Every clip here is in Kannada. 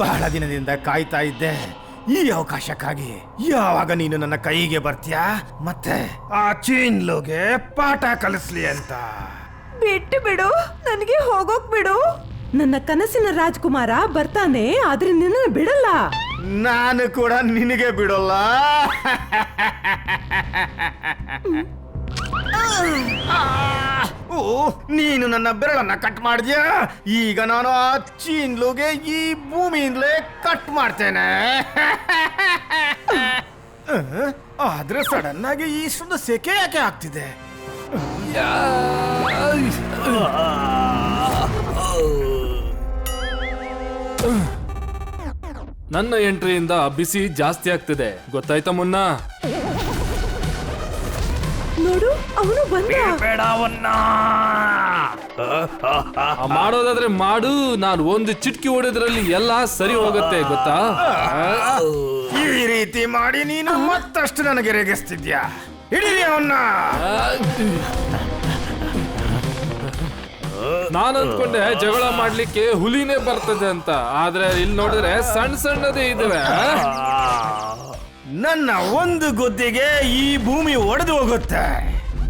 ಬಹಳ ದಿನದಿಂದ ಕಾಯ್ತಾ ಇದ್ದೆ ಈ ಅವಕಾಶಕ್ಕಾಗಿ. ಯಾವಾಗ ನೀನು ನನ್ನ ಕೈಗೆ ಬರ್ತೀಯಾ ಮತ್ತೆ ಆ ಚೀನ್ಲುಗೆ ಪಾಠ ಕಲಿಸ್ಲಿ ಅಂತ. ಬಿಟ್ಟು ಬಿಡು, ನನಗೆ ಹೋಗೋಕ್ ಬಿಡು. ನನ್ನ ಕನಸಿನ ರಾಜ್ಕುಮಾರ ಬರ್ತಾನೆ, ಆದ್ರೆ ನಿನ್ನ ಬಿಡಲ್ಲ. ನಾನು ಕೂಡ ನಿನಗೆ ಬಿಡೋಲ್ಲ. ಓ, ನೀನು ನನ್ನ ಬೆರಳನ್ನ ಕಟ್ ಮಾಡಿದ್ಯಾ. ಈಗ ನಾನು ಆ ಚೀನ್ಲುಗೆ ಈ ಭೂಮಿಯಿಂದಲೇ ಕಟ್ ಮಾಡ್ತೇನೆ. ಆದ್ರೆ ಸಡನ್ ಆಗಿ ಇಷ್ಟೊಂದು ಸೆಕೆ ಯಾಕೆ ಆಗ್ತಿದೆ? ನನ್ನ ಎಂಟ್ರಿಯಿಂದ ಬಿಸಿ ಜಾಸ್ತಿ ಆಗ್ತಿದೆ, ಗೊತ್ತಾಯ್ತಾ ಮುನ್ನ? ನೋಡು, ಅವನು ಬಂದ. ಮಾಡೋದಾದ್ರೆ ಮಾಡು, ನಾನು ಒಂದು ಚಿಟ್ಕಿ ಹೊಡೆದ್ರಲ್ಲಿ ಎಲ್ಲ ಸರಿ ಹೋಗುತ್ತೆ, ಗೊತ್ತಾ? ಈ ರೀತಿ ಮಾಡಿ ನೀನು ಮತ್ತಷ್ಟು ನನಗೆ ರೇಗಿಸ್ತಿದ್ಯಾ. ಹಿಡೀರಿ ಅವನ್ನ. ನಾನು ಅಂದ್ಕೊಂಡೆ ಜಗಳ ಮಾಡ್ಲಿಕ್ಕೆ ಹುಲಿನೇ ಬರ್ತದೆ ಅಂತ, ಆದ್ರೆ ಇಲ್ಲಿ ನೋಡಿದ್ರೆ ಸಣ್ಣ ಸಣ್ಣದೇ ಇದಾವೆ. ನನ್ನ ಒಂದು ಗುದ್ದಿಗೆ ಈ ಭೂಮಿ ಒಡೆದು ಹೋಗುತ್ತೆ.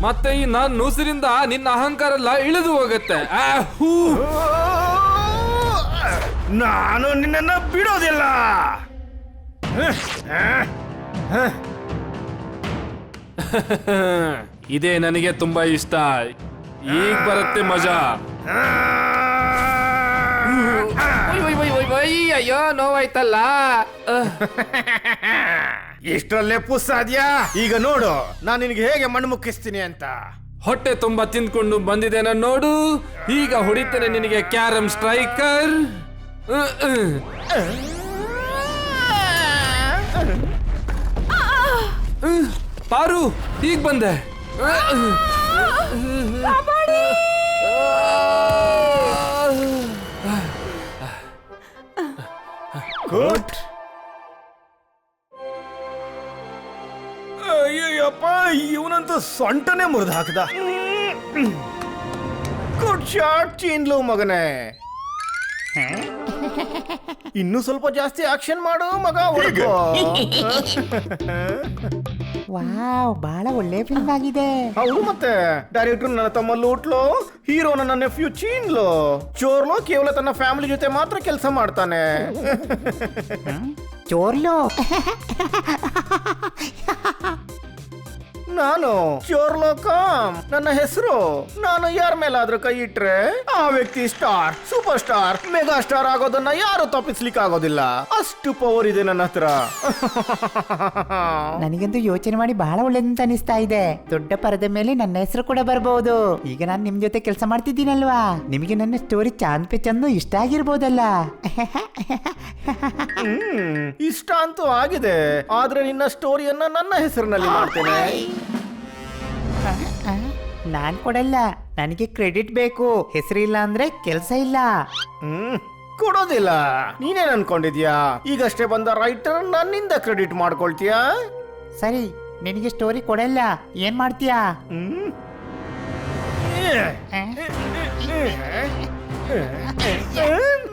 ಮತ್ತೆ ಈ ನಾನ್ ನುಸಿರಿಂದ ನಿನ್ನ ಅಹಂಕಾರ ಎಲ್ಲ ಇಳಿದು ಹೋಗುತ್ತೆ. ನಾನು ನಿನ್ನನ್ನ ಬಿಡೋದಿಲ್ಲ. ಇದೇ ನನಗೆ ತುಂಬಾ ಇಷ್ಟ. ಈಗ ಬರುತ್ತೆ ಮಜಾ. ಅಯ್ಯೋ, ನೋವಾಯ್ತಲ್ಲ. ಇಷ್ಟರಲ್ಲೇ ಪುಸ್ಸಾದ್ಯಾ? ಈಗ ನೋಡು ನಾನು ನಿನಗೆ ಹೇಗೆ ಮಣ್ಣು ಮುಕ್ಕಿಸ್ತೀನಿ ಅಂತ. ಹೊಟ್ಟೆ ತುಂಬಾ ತಿಂದ್ಕೊಂಡು ಬಂದಿದ್ದೇನ ನೋಡು. ಈಗ ಹೊಡಿತೇನೆ ನಿನಗೆ ಕ್ಯಾರಂ ಸ್ಟ್ರೈಕರ್. ಪಾರು, ಈಗ ಬಂದೆ. ಗುಡ್. ಅಯ್ಯಪ್ಪ, ಇವನಂತೂ ಸೊಂಟನೆ ಮುರಿದು ಹಾಕದ. ಗುಡ್ ಶಾಟ್ ಚೀನ್ಲು ಮಗನೇ. ಇನ್ನು ಸ್ವಲ್ಪ ಜಾಸ್ತಿ ಆಕ್ಷನ್ ಮಾಡು ಮಗ. ವಾವ್, ಬಹಳ ಒಳ್ಳೆ ಫಿಲ್ಮ್ ಆಗಿದೆ. ಹೌದು, ಮತ್ತೆ ಡೈರೆಕ್ಟರ್ ನನ್ನ ತಮ್ಮ ಲೂಟ್ಲು, ಹೀರೋ ನನ್ನ ನೆಫ್ಯೂ ಚೀನ್ಲು. ಚೋರ್ಲು ಕೇವಲ ತನ್ನ ಫ್ಯಾಮಿಲಿ ಜೊತೆ ಮಾತ್ರ ಕೆಲಸ ಮಾಡ್ತಾನೆ. ಚೋರ್ಲು ನಾನು ಚೋರ್ಲೋಕಾಮ್ ನನ್ನ ಹೆಸರು. ನಾನು ಯಾರ ಮೇಲಾದ್ರೂ ಕೈ ಇಟ್ರೆ ಆ ವ್ಯಕ್ತಿ star, super star, mega star ಆಗೋದನ್ನ ಯಾರು ತಪ್ಪಿಸ್ಲಿಕ್ಕೆ ಆಗೋದಿಲ್ಲ. ಅಷ್ಟು ಪವರ್ ಇದೆ ನನ್ನ ಹತ್ರ. ನನಗಂತೂ ಯೋಚನೆ ಮಾಡಿ ಬಹಳ ಒಳ್ಳೇದಂತ ಅನಿಸ್ತಾ ಇದೆ. ದೊಡ್ಡ ಪರದೆ ಮೇಲೆ ನನ್ನ ಹೆಸರು ಕೂಡ ಬರಬಹುದು. ಈಗ ನಾನು ನಿಮ್ ಜೊತೆ ಕೆಲಸ ಮಾಡ್ತಿದ್ದೀನಲ್ವಾ, ನಿಮಗೆ ನನ್ನ ಸ್ಟೋರಿ ಚಾಂದ್ ಪೆ ಚಂದು ಇಷ್ಟ ಆಗಿರ್ಬೋದಲ್ಲ. ಇಷ್ಟ ಅಂತೂ ಆಗಿದೆ, ಆದ್ರೆ ನಿನ್ನ ಸ್ಟೋರಿಯನ್ನ ನನ್ನ ಹೆಸರಿನಲ್ಲಿ ಮಾಡ್ತೇನೆ. ನಾನ್ ಕೊಡಲ್ಲ, ನನಗೆ ಕ್ರೆಡಿಟ್ ಬೇಕು. ಹೆಸರಿಲ್ಲ ಅಂದ್ರೆ ಕೆಲಸ ಇಲ್ಲ. ಕೊಡೋದಿಲ್ಲ. ನೀನೇನ್ ಅನ್ಕೊಂಡಿದ್ಯಾ? ಈಗಷ್ಟೇ ಬಂದ ರೈಟರ್ ನನ್ನಿಂದ ಕ್ರೆಡಿಟ್ ಮಾಡ್ಕೊಳ್ತೀಯಾ? ಸರಿ, ನಿನಗೆ ಸ್ಟೋರಿ ಕೊಡಲ್ಲ, ಏನ್ ಮಾಡ್ತೀಯಾ?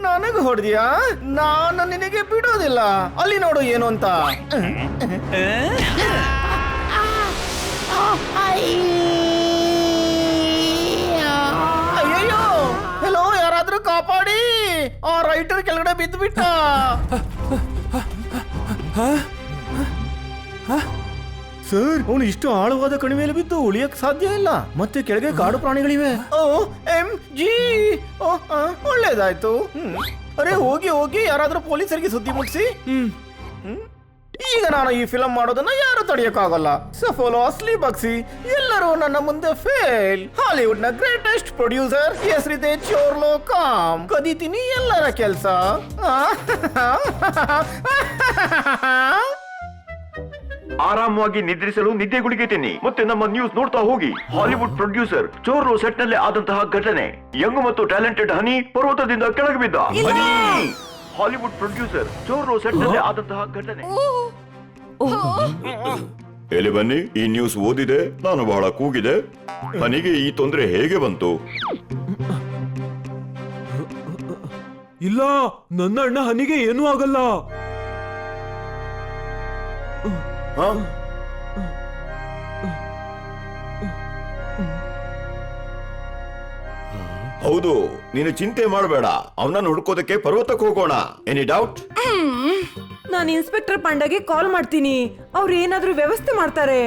ನನಗೆ ಹೊಡೆದಿಯಾ? ನಾನು ನಿನಗೆ ಬಿಡೋದಿಲ್ಲ. ಅಲ್ಲಿ ನೋಡು ಏನು ಅಂತ. ಅಯ್ಯಯ್ಯೋ, ಹೆಲೋ, ಯಾರಾದ್ರೂ ಕಾಪಾಡಿ. ಆ ರೈಟರ್ ಕೆಳಗಡೆ ಬಿದ್ದು ಬಿಟ್ಟ. ಸರ್, ಅವನು ಇಷ್ಟು ಆಳವಾದ ಕಣಿವೆಯಲ್ಲಿ ಬಿದ್ದು ಉಳಿಯಕ್ ಸಾಧ್ಯ ಇಲ್ಲ. ಮತ್ತೆ ಕೆಳಗೆ ಕಾಡು ಪ್ರಾಣಿಗಳಿವೆ. OMG, ಒಳ್ಳೇದಾಯ್ತು. ಅರೆ, ಹೋಗಿ ಹೋಗಿ ಯಾರಾದ್ರೂ ಪೊಲೀಸರಿಗೆ ಸುದ್ದಿ ಮುಟ್ಸಿ. ಈಗ ನಾನು ಈ ಫಿಲಂ ಮಾಡೋದನ್ನ ಯಾರು ತಡೆಯಕ್ಕಾಗಲ್ಲ. ಸಫೋಲೋ ಅಸ್ಲಿ ಬಗ್ಸಿ ಎಲ್ಲರೂ ನನ್ನ ಮುಂದೆ ಫೇಲ್. ಹಾಲಿವುಡ್ ನ ಗ್ರೇಟೆಸ್ಟ್ ಪ್ರೊಡ್ಯೂಸರ್ ಹೆಸರಿದೆ ಚೋರ್ಲೋಕಾಮ್. ಕದೀತೀನಿ ಎಲ್ಲರ ಕೆಲಸ. ಆರಾಮವಾಗಿ ನಿದ್ರಿಸಲು ನಿದ್ದೆ ಗುಳಿಗೆ ತಿನ್ನಿ ಮತ್ತೆ ನಮ್ಮ ನ್ಯೂಸ್ ನೋಡ್ತಾ ಹೋಗಿ. ಹಾಲಿವುಡ್ ಪ್ರೊಡ್ಯೂಸರ್ ಚೋರ್ಲೋ ಸೆಟ್ ನಲ್ಲಿ ಆದಂತಹ ಘಟನೆ. ಯಂಗ್ ಮತ್ತು ಟ್ಯಾಲೆಂಟೆಡ್ ಹನಿ ಪರ್ವತದಿಂದ ಕೆಳಗೆ ಬಿದ್ದ. ಹಾಲಿವುಡ್ ಪ್ರೊಡ್ಯೂಸರ್ ಚೋರ್ಲೋ ಸೆಟ್ ನಲ್ಲಿ ಆದಂತಹ ಘಟನೆ. ಎಲ್ಲಿ ಬನ್ನಿ, ಈ ನ್ಯೂಸ್ ಓದಿದೆ. ನಾನು ಬಹಳ ಕೂಗಿದೆ. ಹನಿಗೆ ಈ ತೊಂದರೆ ಹೇಗೆ ಬಂತು? ಇಲ್ಲ, ನನ್ನ ಅಣ್ಣ ಹನಿಗೆ ಏನೂ ಆಗಲ್ಲ. ಹಾ? ಹೌದು, ನೀನು ಚಿಂತೆ ಮಾಡಬೇಡ. ಅವನನ್ನು ಹುಡ್ಕೋದಕ್ಕೆ ಪರ್ವತಕ್ಕೆ ಹೋಗೋಣ. Any doubt? ನಾನು ಇನ್ಸ್ಪೆಕ್ಟರ್ ಪಾಂಡಗೆ ಕಾಲ್ ಮಾಡ್ತೀನಿ. ಅವ್ರು ಏನಾದ್ರೂ ವ್ಯವಸ್ಥೆ ಮಾಡ್ತಾರೆ.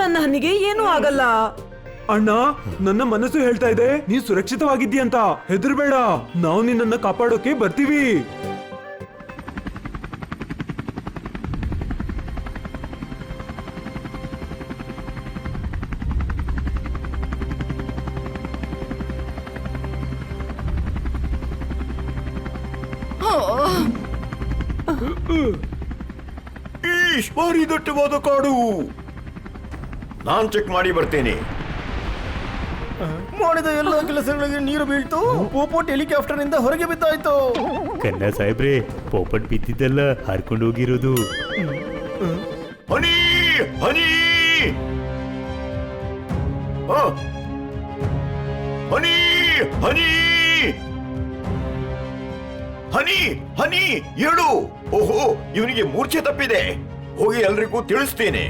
ನನ್ನ ಹನಿಗೆ ಏನೂ ಆಗಲ್ಲ. ಅಣ್ಣ, ನನ್ನ ಮನಸ್ಸು ಹೇಳ್ತಾ ಇದೆ ನೀ ಸುರಕ್ಷಿತವಾಗಿದ್ದೀಯಂತ. ಹೆದರ್ಬೇಡ, ನಾವು ನಿನ್ನನ್ನ ಕಾಪಾಡೋಕೆ ಬರ್ತೀವಿ. ಈಶ್, ಭಾರಿ ದಟ್ಟವಾದ ಕಾಡು. ನಾನ್ ಚೆಕ್ ಮಾಡಿ ಬರ್ತೇನೆ. ಮಾಡಿದ ಎಲ್ಲ ಕೆಲಸಗಳಿಗೆ ನೀರು ಬೀಳ್ತು. ಪೋಪೋಟ್ ಹೆಲಿಕಾಪ್ಟರ್ ನಿಂದ ಹೊರಗೆ ಬಿದ್ದಾಯ್ತು. ಕನ್ನ ಸಾಹೇಬ್ರೆ, ಪೋಪಟ್ ಬಿದ್ದಿದ್ದಲ್ಲ ಹಾರ್ಕೊಂಡು ಹೋಗಿರೋದು. ಹನಿ ಹನಿ ಆ! ಹನಿ ಹನಿ ಹನಿ ಹನಿ ಏಳು. ಓಹೋ, ಇವನಿಗೆ ಮೂರ್ಛೆ ತಪ್ಪಿದೆ. ಹೋಗಿ ಎಲ್ರಿಗೂ ತಿಳಿಸ್ತೇನೆ.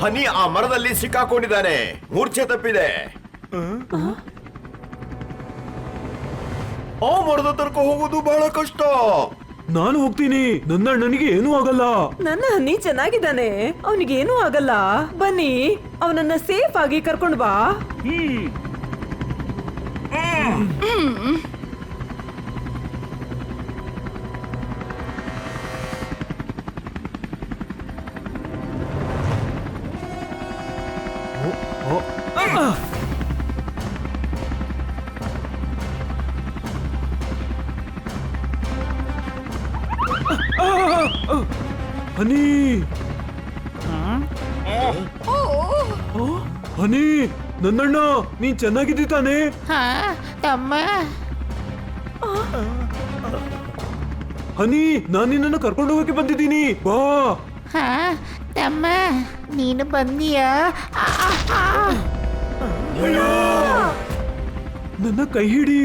ಹನಿ ಆ ಮರದಲ್ಲಿ ಸಿಕ್ಕಾಕೊಂಡಿದ್ದಾನೆ. ಮೂರ್ಛೆ ತಪ್ಪಿದೆ. ಆ ಮರದ ತನಕ ಹೋಗೋದು ಬಹಳ ಕಷ್ಟ. ನಾನು ಹೋಗ್ತೀನಿ, ನನ್ನ ಅಣ್ಣನಿಗೆ ಏನೂ ಆಗಲ್ಲ. ನನ್ನ ಹನಿ ಚೆನ್ನಾಗಿದ್ದಾನೆ, ಅವನಿಗೆ ಏನೂ ಆಗಲ್ಲ. ಬನ್ನಿ, ಅವನನ್ನ ಸೇಫ್ ಆಗಿ ಕರ್ಕೊಂಡು ಬಾ. ಹನಿ, ಹನಿ, ನನ್ನಣ್ಣ, ನೀನ್ ಚೆನ್ನಾಗಿದ್ದಿ ತಾನೆ? ಹಾ ತಮ್ಮ. ಹನಿ, ನಾನ್ ನಿನ್ನನ್ನು ಕರ್ಕೊಂಡು ಹೋಗಕ್ಕೆ ಬಂದಿದ್ದೀನಿ, ಬಾ. ಹಾ ತಮ್ಮ, ನೀನು ಬಂದಿಯಾ? ನನ್ನ ಕೈ ಹಿಡಿ.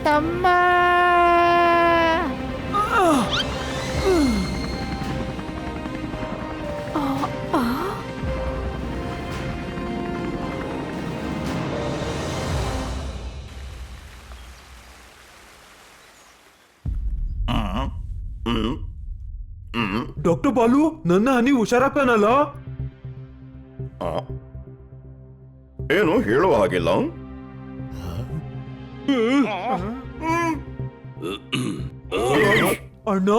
ತಮ್ಮ. ಡಾಕ್ಟರ್ ಬಾಲು, ನನ್ನ ಹನಿ ಹುಷಾರಾಗ್ತಾನಲ್ಲ? ಏನು ಹೇಳುವ ಹಾಗಿಲ್ಲ. ಅಣ್ಣ,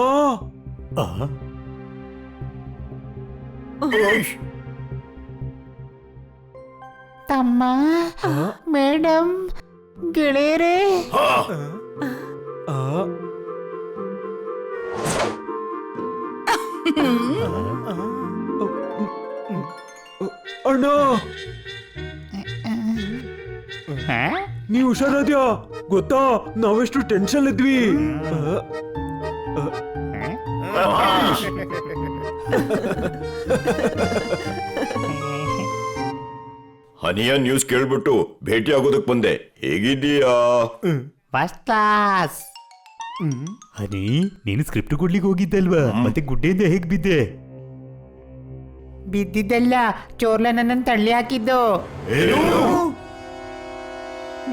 ತಮ್ಮ, ಮೇಡಮ್, ಗೆಳೆಯರೇ. ಅಣ್ಣ, ನೀ ಹುಷಾರಾದ್ಯಾ? ಗೊತ್ತಾ, ನಾವೆಷ್ಟು ಟೆನ್ಷನ್ ಇದ್ವಿ. ಹನಿಯ ನ್ಯೂಸ್ ಕೇಳ್ಬಿಟ್ಟು ಭೇಟಿ ಆಗೋದಕ್ ಬಂದೆ. ಹೇಗಿದ್ದೀಯಾ? First class. ಹನಿ, ನೀನು ಸ್ಕ್ರಿಪ್ಟ್ ಕೊಡ್ಲಿಕ್ಕೆ ಹೋಗಿದ್ದಲ್ವಾ? ಮತ್ತೆ ಗುಡ್ಡೆಯಿಂದ ಹೇಗ್ ಬಿದ್ದೆ? ಬಿದ್ದಿದ್ದಲ್ಲ, ಚೋರ್ಲ ನನ್ನನ್ನು ತಳ್ಳಿ ಹಾಕಿದ್ದು.